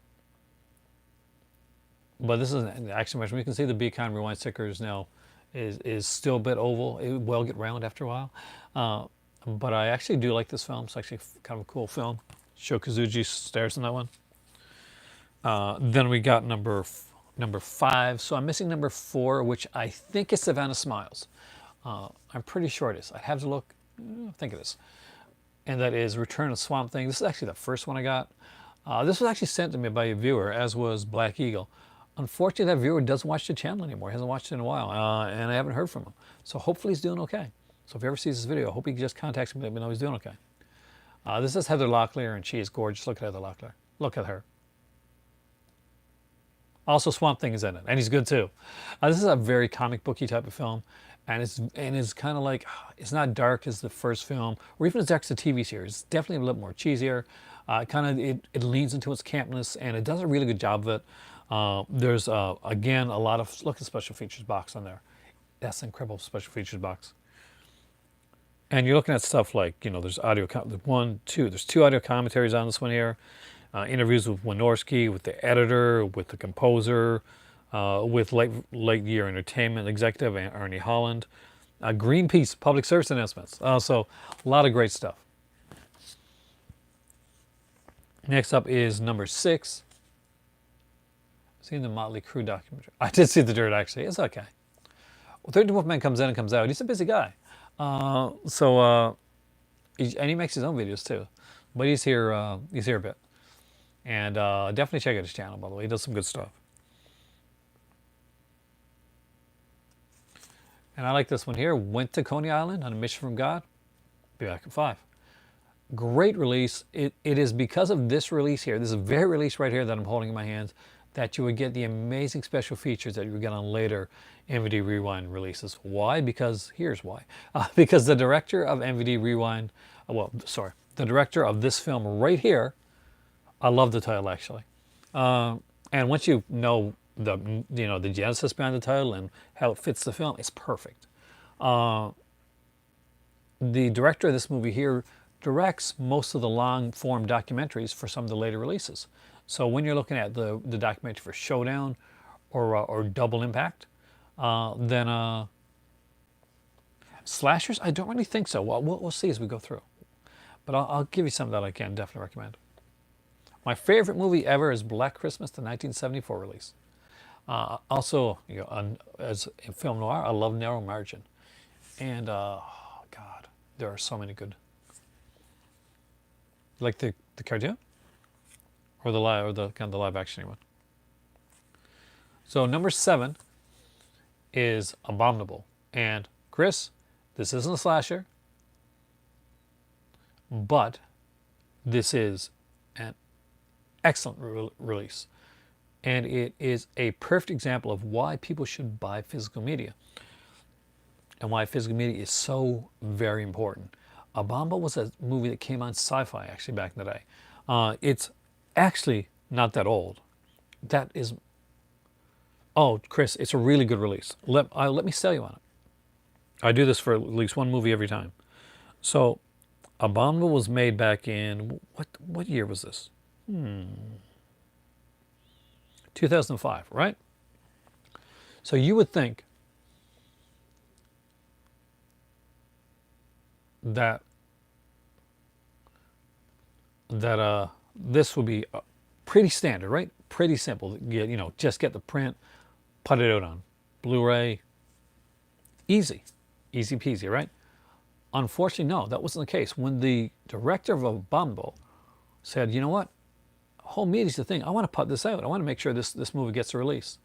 but this is an action measure. You can see the Be Kind Rewind stickers now is still a bit oval. It will get round after a while. Uh, but I actually do like this film. It's actually kind of a cool film. Sho Kosugi stars in that one. Then we got number 5. So I'm missing number 4, which I think is Savannah Smiles. I'm pretty sure it is. I'd have to look. Think of this. And that is Return of Swamp Thing. This is actually the first one I got. This was actually sent to me by a viewer, as was Black Eagle. Unfortunately, that viewer doesn't watch the channel anymore. He hasn't watched it in a while, and I haven't heard from him. So hopefully he's doing okay. So if he ever sees this video, I hope he just contacts me and let me know he's doing okay. This is Heather Locklear, and she is gorgeous. Look at Heather Locklear. Look at her. Also, Swamp Thing is in it, and he's good too. This is a very comic booky type of film, and it's kind of like, it's not dark as the first film, or even as dark as the TV series. It's definitely a little more cheesier. It leans into its campness, and it does a really good job of it. There's again a lot of, look at the special features box on there. That's an incredible special features box. And you're looking at stuff like, there's there's 2 audio commentaries on this one here. Interviews with Wynorski, with the editor, with the composer, with Lightyear Entertainment executive Ernie Holland, Greenpeace public service announcements. So a lot of great stuff. Next up is number 6. Seen the Motley Crue documentary. I did see The Dirt, actually. It's okay. Well, 13th Wolfman comes in and comes out. He's a busy guy. And he makes his own videos too. But he's here a bit. And definitely check out his channel, by the way. He does some good stuff. And I like this one here. Went to Coney Island on a mission from God. Be back at 5. Great release. It is because of this release here, this very release right here that I'm holding in my hands, that you would get the amazing special features that you would get on later MVD Rewind releases. Why? Because here's why. Because the director of MVD Rewind, the director of this film right here, I love the title actually. And once you know the genesis behind the title and how it fits the film, it's perfect. The director of this movie here directs most of the long form documentaries for some of the later releases. So when you're looking at the documentary for Showdown or Double Impact, then slashers, I don't really think so. Well, we'll see as we go through. But I'll give you some that I can definitely recommend. My favorite movie ever is Black Christmas, the 1974 release. Also, as in film noir, I love Narrow Margin. And, God, there are so many good. Like the cartoon? Or the live action one? So number 7 is Abominable. And Chris, this isn't a slasher, but this is an excellent release. And it is a perfect example of why people should buy physical media and why physical media is so very important. Abominable was a movie that came on Sci-Fi actually back in the day. It's actually not that old. That is, oh, Chris, it's a really good release. Let me sell you on it. I do this for at least one movie every time. So, Abominable was made back in, what year was this? 2005, right? So you would think that this would be pretty standard, right? Pretty simple. Just get the print, put it out on Blu-ray. Easy peasy, right? Unfortunately, no, that wasn't the case. When the director of Abominable said, you know what, home media's the thing. I want to put this out. I want to make sure this movie gets a release.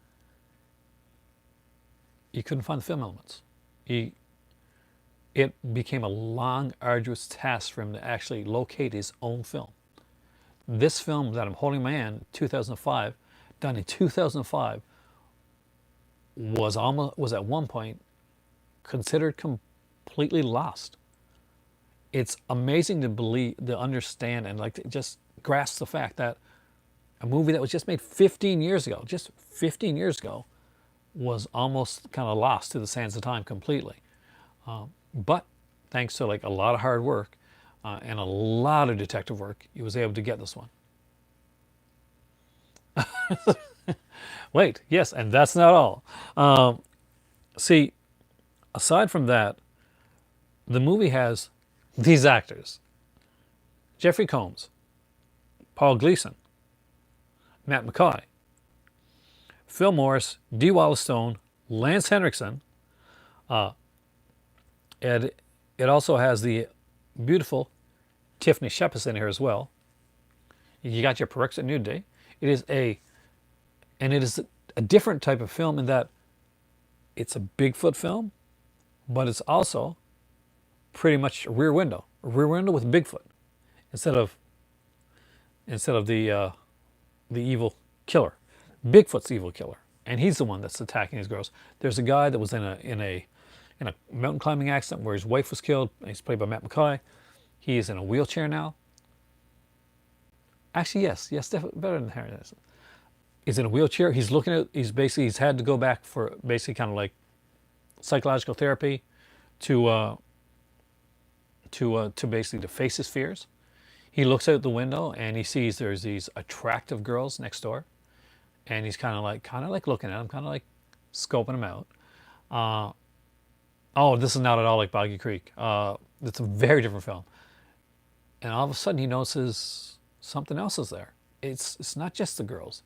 He couldn't find the film elements. It became a long, arduous task for him to actually locate his own film. This film that I'm holding in my hand, 2005, done in 2005, was at one point considered completely lost. It's amazing to understand and to just grasp the fact that a movie that was just made 15 years ago, was almost kind of lost to the sands of time completely. But thanks to like a lot of hard work and a lot of detective work, he was able to get this one. Wait, yes, and that's not all. See, aside from that, the movie has these actors: Jeffrey Combs, Paul Gleason, Matt McCoy, Phil Morris, Dee Wallace Stone, Lance Henriksen. And it also has the beautiful Tiffany Shepis in here as well. You got your Perexit nudity. It is a different type of film in that it's a Bigfoot film, but it's also pretty much a Rear Window with Bigfoot instead of the evil killer. Bigfoot's the evil killer, and he's the one that's attacking these girls. There's a guy that was in a mountain climbing accident where his wife was killed. He's played by Matt McCoy. He is in a wheelchair now. Actually, yes, definitely better than Harry. He's in a wheelchair. He's he's had to go back for basically kind of like psychological therapy to basically to face his fears. He looks out the window and he sees there's these attractive girls next door, and he's kind of like looking at them, kind of like scoping them out. Oh, this is not at all like Boggy Creek. It's a very different film. And all of a sudden he notices something else is there. It's not just the girls.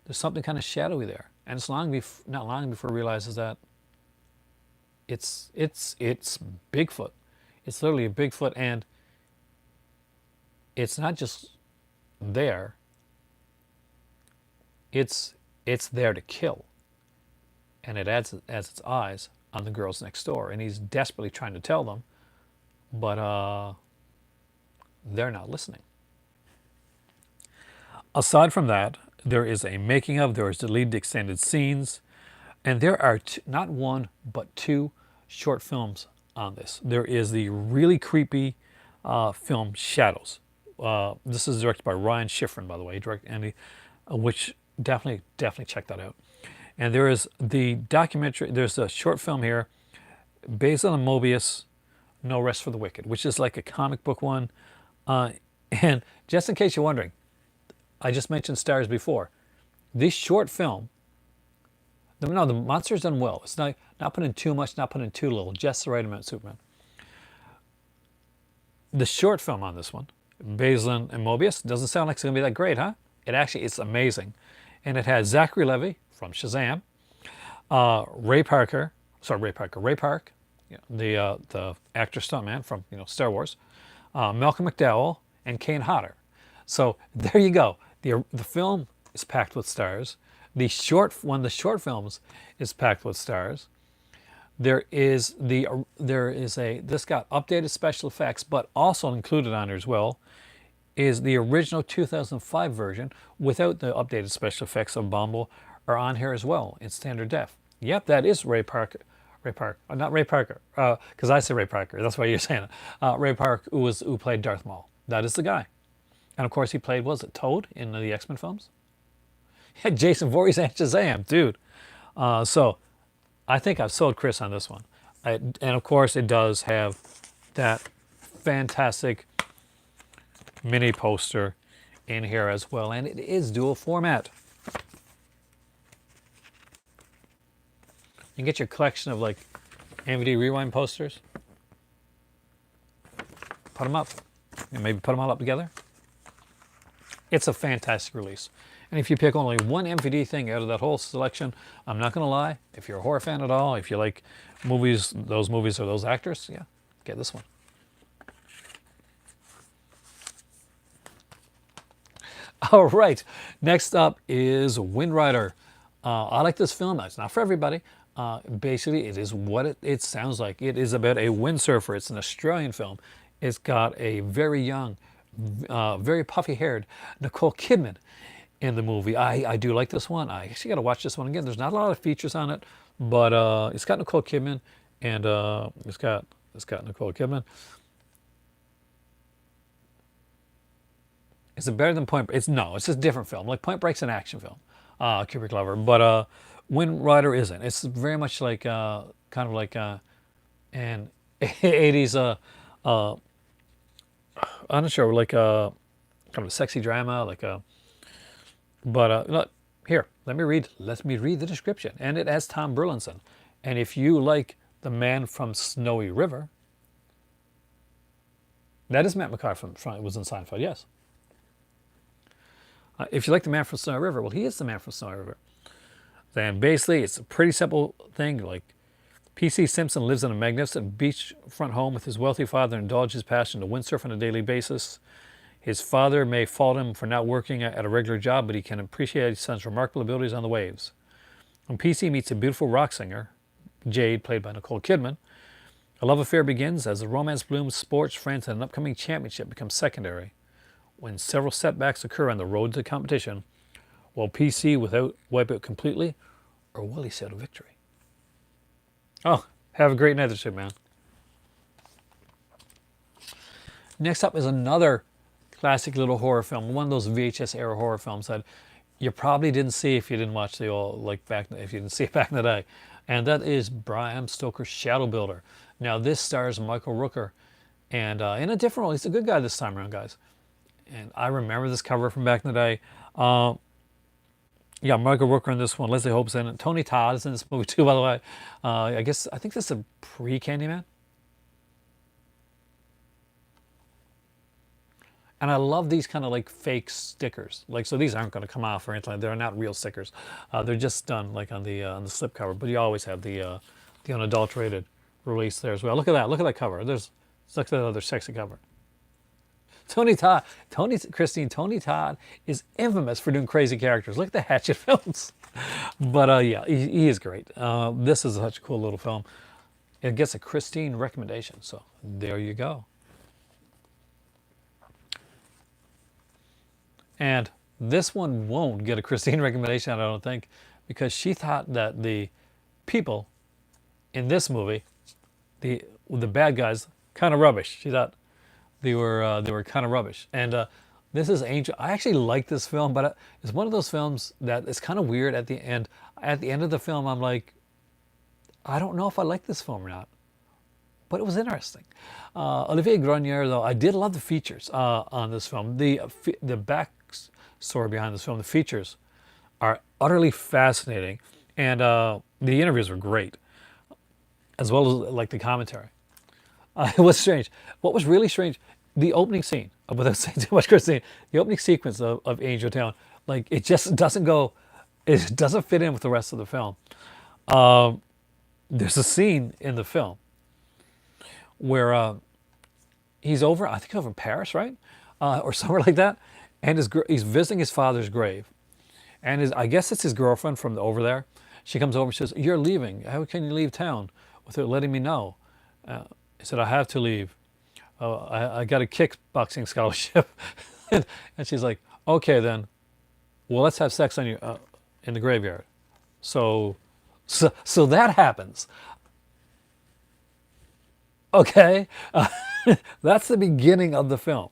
There's something kind of shadowy there, and it's not long before he realizes that it's Bigfoot. It's literally a Bigfoot, and it's not just there. It's there to kill, and it has its eyes on the girls next door, and he's desperately trying to tell them, but they're not listening. Aside from that, there is a making of, there is deleted extended scenes, and there are not one but two short films on this. There is the really creepy film Shadows. This is directed by Ryan Schifrin, by the way, which definitely check that out. And there is the documentary. There's a short film here based on the Mobius No Rest for the Wicked, which is like a comic book one. And just in case you're wondering, I just mentioned Stars before. This short film, the monster's done well. It's not put in too much, not put in too little, just the right amount of Superman. The short film on this one, Baselin and Mobius, doesn't sound like it's going to be that great, huh? It's amazing. And it has Zachary Levi from Shazam, Ray Park, the actor stuntman from Star Wars, Malcolm McDowell, and Kane Hodder. So there you go. The film is packed with stars. One of the short films is packed with stars. This got updated special effects, but also included on there as well is the original 2005 version without the updated special effects of Bumble are on here as well in standard def. Yep, that is Ray Parker. Not Ray Parker, because I say Ray Parker. That's why you're saying it. Ray Park, who played Darth Maul. That is the guy. And of course he played, was it Toad in the X-Men films? Yeah, Jason Voorhees and Shazam, dude. So I think I've sold Chris on this one. And of course it does have that fantastic mini poster in here as well. And it is dual format. You can get your collection of like MVD Rewind posters. Put them up. And maybe put them all up together. It's a fantastic release. And if you pick only one MVD thing out of that whole selection, I'm not going to lie, if you're a horror fan at all, if you like those movies or those actors, yeah, get this one. All right, next up is Wind Rider. I like this film. It's not for everybody. Basically, it is what it sounds like. It is about a windsurfer. It's an Australian film. It's got a very young, very puffy-haired Nicole Kidman in the movie. I do like this one. I actually got to watch this one again. There's not a lot of features on it, but it's got Nicole Kidman, and it's got Nicole Kidman. Is it better than Point Break? It's just a different film. Like Point Break's an action film, Kubrick lover, but Wind Rider isn't. It's very much like kind of like an 80s I'm not sure, like a kind of a sexy drama, like a. But look, here, let me read the description, and it has Tom Burlinson. And if you like The Man from Snowy River, that is Matt McCarthy from was in Seinfeld, yes. If you like The Man from Snowy River, well, he is the Man from Snowy River. Then basically, it's a pretty simple thing. Like, P.C. Simpson lives in a magnificent beachfront home with his wealthy father and indulges his passion to windsurf on a daily basis. His father may fault him for not working at a regular job, but he can appreciate his son's remarkable abilities on the waves. When PC meets a beautiful rock singer, Jade, played by Nicole Kidman, a love affair begins as the romance blooms, sports, friends, and an upcoming championship become secondary. When several setbacks occur on the road to competition, will PC without wipe out completely, or will he sail to victory? Oh, have a great night, this shit, man. Next up is another classic little horror film, one of those VHS era horror films that you probably didn't see if you didn't watch the old, like back, if you didn't see it back in the day, and that is Bram Stoker's Shadow Builder. Now this stars Michael Rooker, and in a different role. He's a good guy this time around, guys. And I remember this cover from back in the day. Yeah, Michael Rooker in this one. Leslie Hope's in it. Tony Todd is in this movie too, by the way. I think this is a pre-Candyman. And I love these kind of like fake stickers. Like, so these aren't going to come off or anything. They're not real stickers. They're just done like on the slipcover. But you always have the unadulterated release there as well. Look at that. Look at that cover. Look at that other sexy cover. Tony Todd is infamous for doing crazy characters. Look at the Hatchet films. But yeah, he is great. This is such a cool little film. It gets a Christine recommendation. So there you go. And this one won't get a Christine recommendation, I don't think, because she thought that the people in this movie, the bad guys, kind of rubbish. She thought they were kind of rubbish. And this is Angel. I actually like this film, but it's one of those films that is kind of weird at the end. At the end of the film, I'm like, I don't know if I like this film or not. But it was interesting. Olivier Grenier, though, I did love the features on this film. The backstory behind this film, the features are utterly fascinating, and the interviews were great, as well as like the commentary. It was strange. What was really strange, the opening scene, without saying too much, Christine, the opening sequence of Angel Town, like it just doesn't go, it doesn't fit in with the rest of the film. There's a scene in the film where he's over, I think over in Paris, right? Or somewhere like that. And he's visiting his father's grave. And I guess it's his girlfriend from over there. She comes over and says, "You're leaving. How can you leave town without letting me know?" He said, "I have to leave. I got a kickboxing scholarship." And she's like, "Okay then. Well, let's have sex on you in the graveyard." So that happens. Okay, that's the beginning of the film.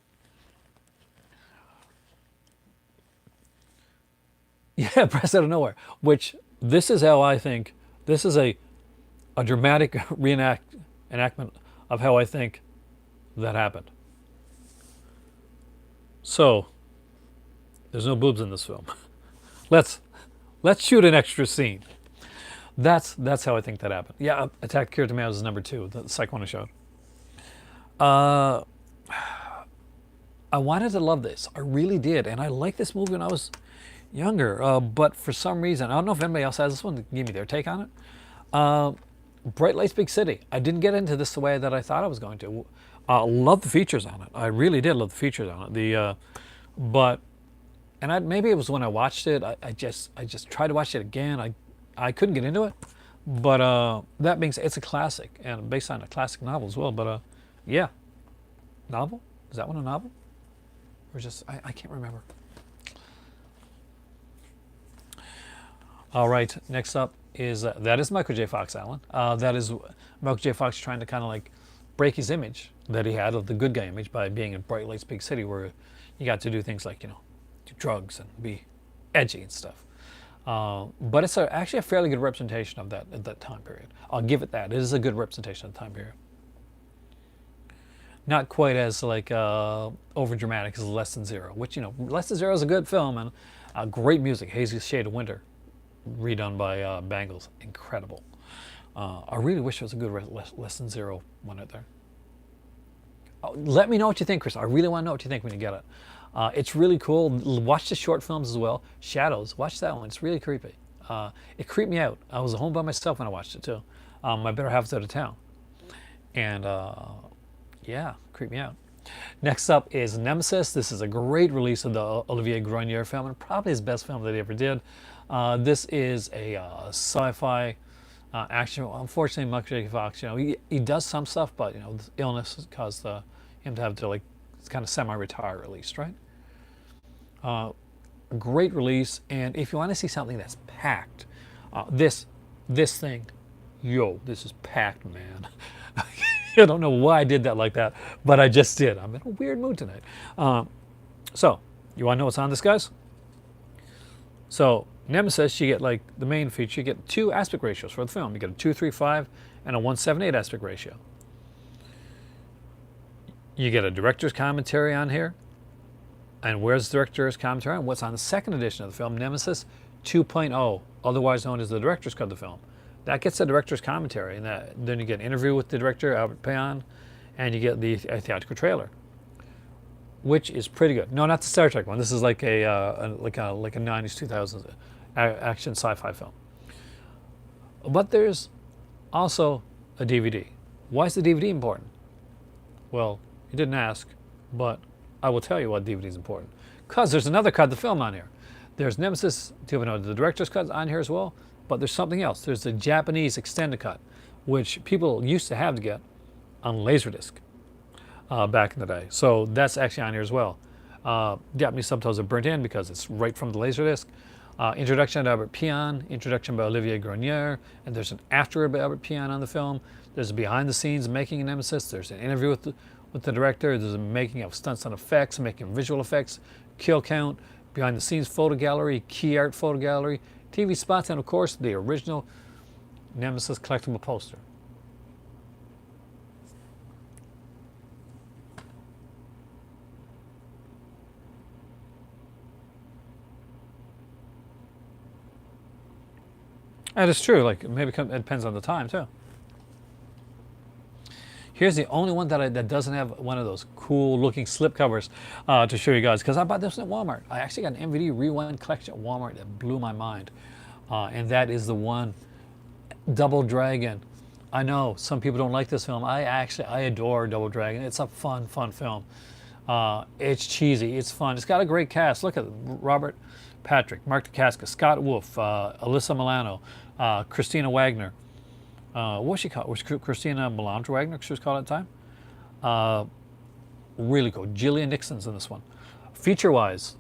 Yeah, press out of nowhere. Which this is how I think. This is a dramatic enactment of how I think that happened. So there's no boobs in this film. Let's shoot an extra scene. That's how I think that happened. Yeah, Attack Killer Tomatoes is number 2, the second one I showed. I wanted to love this. I really did. And I liked this movie when I was younger. But for some reason, I don't know if anybody else has this one, give me their take on it. Bright Lights, Big City. I didn't get into this the way that I thought I was going to. Love the features on it. I really did love the features on it. Maybe it was when I watched it. I just tried to watch it again. I couldn't get into it, but that being said, it's a classic and based on a classic novel as well. But yeah, novel? Is that one a novel? Or just I can't remember. All right, next up is that is Michael J. Fox, Alan. That is Michael J. Fox trying to kind of like break his image that he had of the good guy image by being in Bright Lights, Big City, where you got to do things like do drugs and be edgy and stuff. But it's actually a fairly good representation of that time period. I'll give it that. It is a good representation of the time period. Not quite as like over dramatic as Less Than Zero, which, Less Than Zero is a good film and great music. Hazy Shade of Winter, redone by Bangles, incredible. I really wish there was a good Less Than Zero one out there. Let me know what you think, Chris. I really want to know what you think when you get it. It's really cool. Watch the short films as well. Shadows, watch that one. It's really creepy. It creeped me out. I was home by myself when I watched it too. My better half was out of town. And yeah, creeped me out. Next up is Nemesis. This is a great release of the Olivier Grenier film, and probably his best film that he ever did. This is a sci-fi action. Unfortunately, Michael J. Fox, he does some stuff, but illness caused him to have to it's kind of semi-retire at least, right? A great release, and if you want to see something that's packed, this thing, this is packed, man. I don't know why I did that like that, but I just did. I'm in a weird mood tonight. So, you want to know what's on this, guys? So, Nemesis, you get the main feature, you get 2 aspect ratios for the film. You get a 2:3:5 and a 1:7:8 aspect ratio. You get a director's commentary on here. And where's the director's commentary on what's on the second edition of the film, Nemesis 2.0, otherwise known as the director's cut of the film. That gets the director's commentary, and then you get an interview with the director, Albert Payan, and you get the theatrical trailer, which is pretty good. No, not the Star Trek one. This is like a 90s, 2000s action sci-fi film. But there's also a DVD. Why is the DVD important? Well, you didn't ask, but I will tell you why DVD is important. Because there's another cut of the film on here. There's Nemesis 2.0, the director's cut on here as well. But there's something else. There's the Japanese extended cut, which people used to have to get on Laserdisc back in the day. So that's actually on here as well. Japanese subtitles are burnt in because it's right from the Laserdisc. Introduction by Albert Payan, introduction by Olivier Grenier, and there's an afterword by Albert Payan on the film. There's a behind the scenes making of Nemesis. There's an interview with the director. There's a making of stunts and effects, making visual effects, kill count, behind the scenes photo gallery, key art photo gallery, TV spots, and of course the original Nemesis collectible poster. That is true. Maybe it depends on the time too. Here's the only one that doesn't have one of those cool looking slip covers to show you guys, because I bought this one at Walmart. I actually got an MVD Rewind collection at Walmart that blew my mind. And that is the one, Double Dragon. I know some people don't like this film. I adore Double Dragon. It's a fun film. It's cheesy, it's fun. It's got a great cast. Look at Robert Patrick, Mark Dacascos, Scott Wolf, Alyssa Milano, Christina Wagner. What was she called? Was Christina Melandra Wagner, she was called at the time? Really cool. Gillian Nixon's in this one. Feature-wise,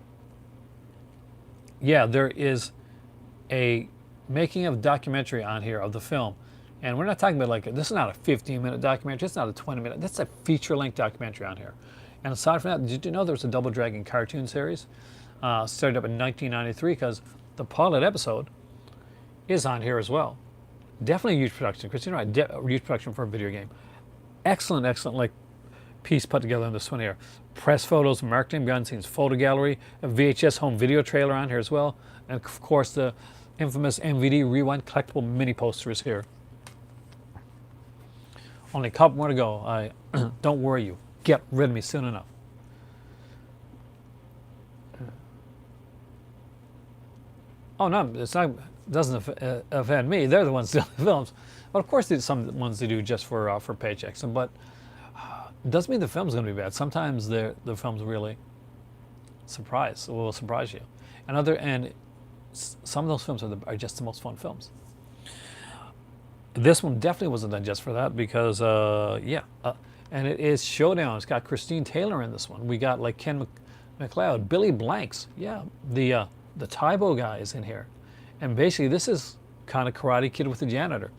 yeah, there is a making of documentary on here of the film. And we're not talking about this is not a 15-minute documentary. It's not a 20-minute. That's a feature-length documentary on here. And aside from that, did you know there was a Double Dragon cartoon series? Started up in 1993 because the pilot episode is on here as well. Definitely a huge production. Christina Wright, huge production for a video game. Excellent piece put together in this one here. Press photos, marketing, behind the scenes photo gallery, a VHS home video trailer on here as well. And of course the infamous MVD Rewind collectible mini posters here. Only a couple more to go. Don't worry, you get rid of me soon enough. Oh no, it's not. Doesn't offend me. They're the ones doing the films. But of course, there's some ones they do just for paychecks. But it doesn't mean the film's going to be bad. Sometimes the films really will surprise you. And some of those films are just the most fun films. This one definitely wasn't done just for that because and it is Showdown. It's got Christine Taylor in this one. We got Ken McLeod, Billy Blanks. Yeah, the Tybo guy is in here. And basically, this is kind of Karate Kid with the janitor.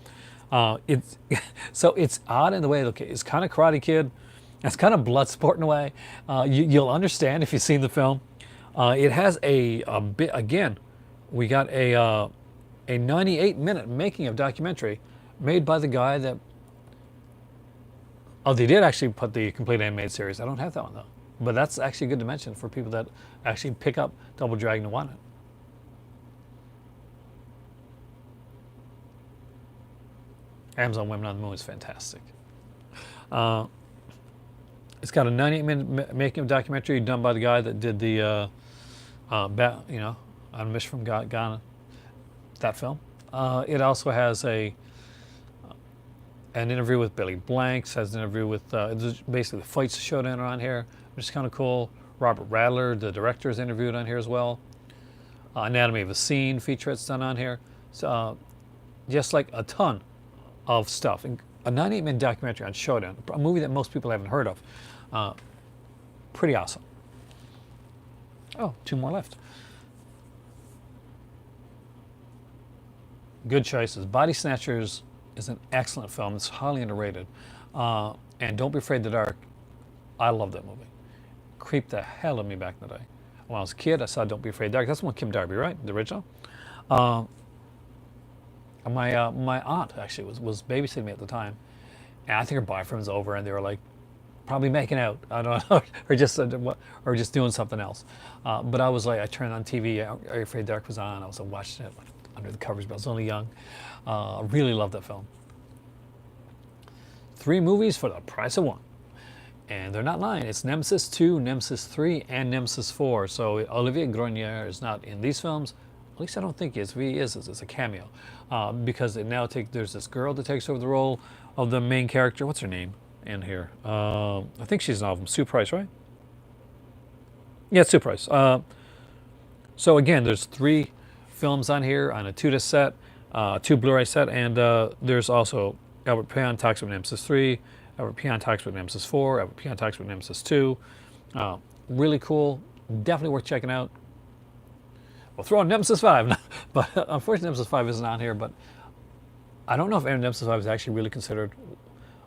So it's odd in the way. Okay, it's kind of Karate Kid. It's kind of Bloodsport in a way. You'll understand if you've seen the film. It has a bit again We got a 98-minute making of documentary made by the guy that. Oh, they did actually put the complete animated series. I don't have that one though, but that's actually good to mention for people that actually pick up Double Dragon and want it. Amazon Women on the Moon is fantastic. It's got a 98-minute making of documentary done by the guy that did the, On a Mission from Ghana, that film. It also has an interview with Billy Blanks, has an interview with, basically the fights showdown are on here, which is kind of cool. Robert Radler, the director, is interviewed on here as well. Anatomy of a Scene featurette's done on here. So, just like a ton of stuff. A 98-minute documentary on Showdown, a movie that most people haven't heard of. Pretty awesome. Oh, 2 more left. Good choices. Body Snatchers is an excellent film. It's highly underrated. And Don't Be Afraid of the Dark. I love that movie. Creeped the hell out of me back in the day. When I was a kid, I saw Don't Be Afraid of the Dark. That's the one with Kim Darby, right? The original. My aunt actually was babysitting me at the time, and I think her boyfriend was over, and they were like probably making out. I don't know, or just doing something else. But I was like, I turned on TV. Are You Afraid of the Dark was on. I was watching it under the covers, but I was only young. I really loved that film. 3 movies for the price of 1. And they're not lying. It's Nemesis 2, Nemesis 3, and Nemesis 4. So Olivier Grenier is not in these films. At least I don't think he is. If he is, it's a cameo. Because there's this girl that takes over the role of the main character. What's her name in here? I think she's in all of them. Sue Price, right? Yeah, Sue Price. So again, there's 3 films on here on a 2-disc set, 2 Blu-ray set, and there's also Albert Pion talks about Nemesis 3, Albert Pion talks about Nemesis 4, Albert Pion talks about Nemesis 2. Really cool. Definitely worth checking out. We'll throw in Nemesis 5, but unfortunately Nemesis 5 isn't on here, but I don't know if Nemesis 5 is actually really considered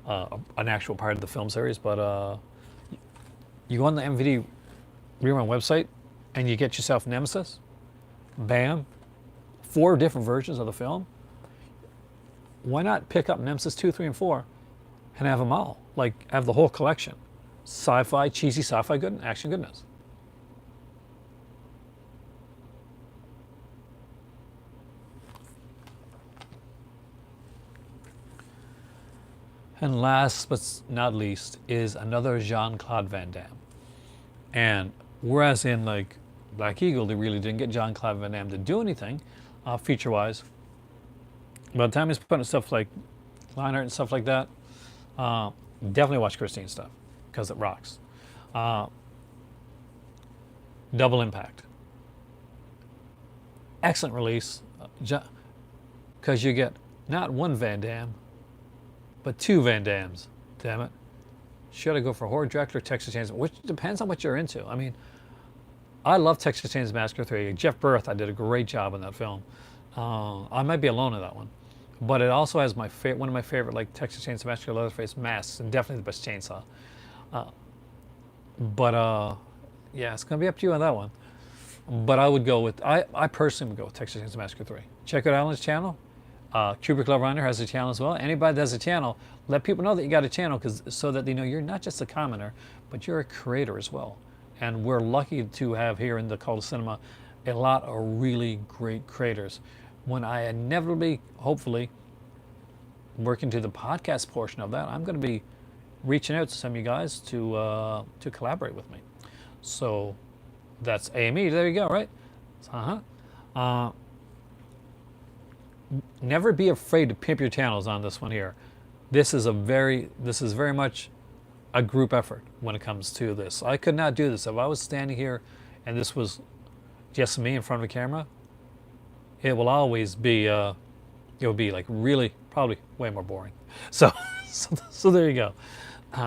an actual part of the film series, but you go on the MVD Rerun website and you get yourself Nemesis, bam, 4 different versions of the film. Why not pick up Nemesis 2, 3, and 4 and have them all? Like, have the whole collection. Sci-fi, cheesy sci-fi good, action goodness. And last but not least is another Jean-Claude Van Damme. And whereas in like Black Eagle, they really didn't get Jean-Claude Van Damme to do anything feature-wise. By the time he's putting stuff like Lionheart and stuff like that, definitely watch Christine's stuff because it rocks. Double Impact. Excellent release because you get not one Van Damme, but 2 Van Dammes. Damn it. Should I go for Horde Dracula or Texas Chainsaw? Which depends on what you're into. I mean, I love Texas Chainsaw Massacre 3. Jeff Berth, I did a great job in that film. I might be alone in that one. But it also has one of my favorite, like Texas Chainsaw Massacre, Leatherface masks, and definitely the best chainsaw. Yeah, it's going to be up to you on that one. But I would go with, I personally would go with Texas Chainsaw Massacre 3. Check out Alan's channel. Kubrick Love Runner has a channel as well. Anybody that has a channel, let people know that you got a channel so that they know you're not just a commenter, but you're a creator as well. And we're lucky to have here in the Cult of Cinema a lot of really great creators. When I inevitably, hopefully, work into the podcast portion of that, I'm going to be reaching out to some of you guys to collaborate with me. So that's AME. There you go, right? Never be afraid to pimp your channels on this one here. This is very much a group effort when it comes to this. I could not do this if I was standing here and this was just me in front of a camera. It will always be it will be like really probably way more boring. So there you go.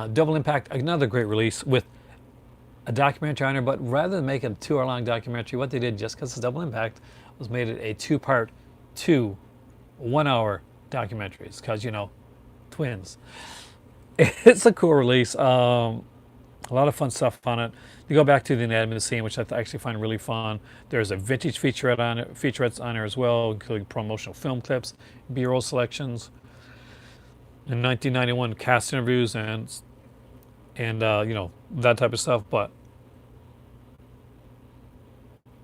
Double Impact, another great release with a documentary on it, but rather than make it a 2-hour-long documentary, what they did, just because it's Double Impact, was made it a 2-part, 2 1-hour documentaries, because, you know, twins. It's a cool release. A lot of fun stuff on it. You go back to the Anatomy of the Scene, which I actually find really fun. There's a vintage featurettes on there as well, including promotional film clips, B-roll selections, in 1991 cast interviews and that type of stuff. But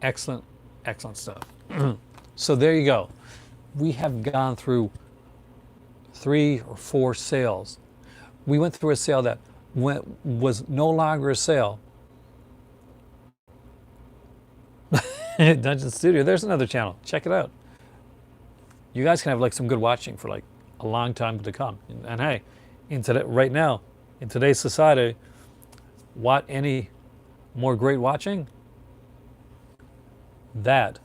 excellent, excellent stuff. So there you go. We have gone through 3 or 4 sales. We went through a sale that was no longer a sale. Dungeon Studio. There's another channel. Check it out. You guys can have like some good watching for like a long time to come. And hey, right now, in today's society, what any more great watching? That's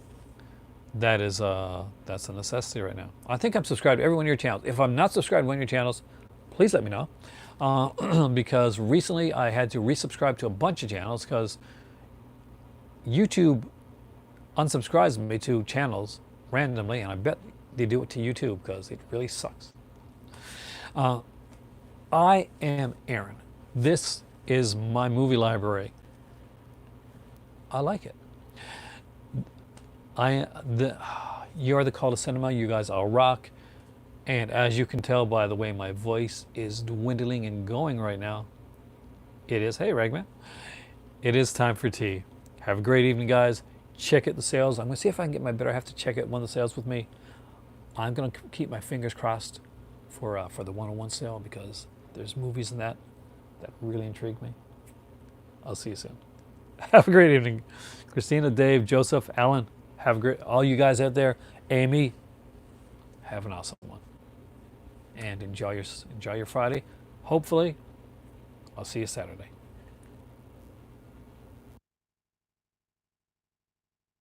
a necessity right now. I think I'm subscribed to every one of your channels. If I'm not subscribed to one of your channels, please let me know. Because recently I had to resubscribe to a bunch of channels because YouTube unsubscribes me to channels randomly, and I bet they do it to YouTube because it really sucks. I am Aaron. This is my movie library. I like it. You are the call to cinema. You guys all rock. And as you can tell by the way my voice is dwindling and going right now, hey Ragman, it is time for tea. Have a great evening, guys. Check out the sales. I'm going to see if I can get my better half to check out one of the sales with me. I'm going to keep my fingers crossed for the 101 sale because there's movies in that really intrigue me. I'll see you soon. Have a great evening. Christina, Dave, Joseph, Alan, have a great, all you guys out there, Amy, have an awesome one. And enjoy your Friday. Hopefully, I'll see you Saturday.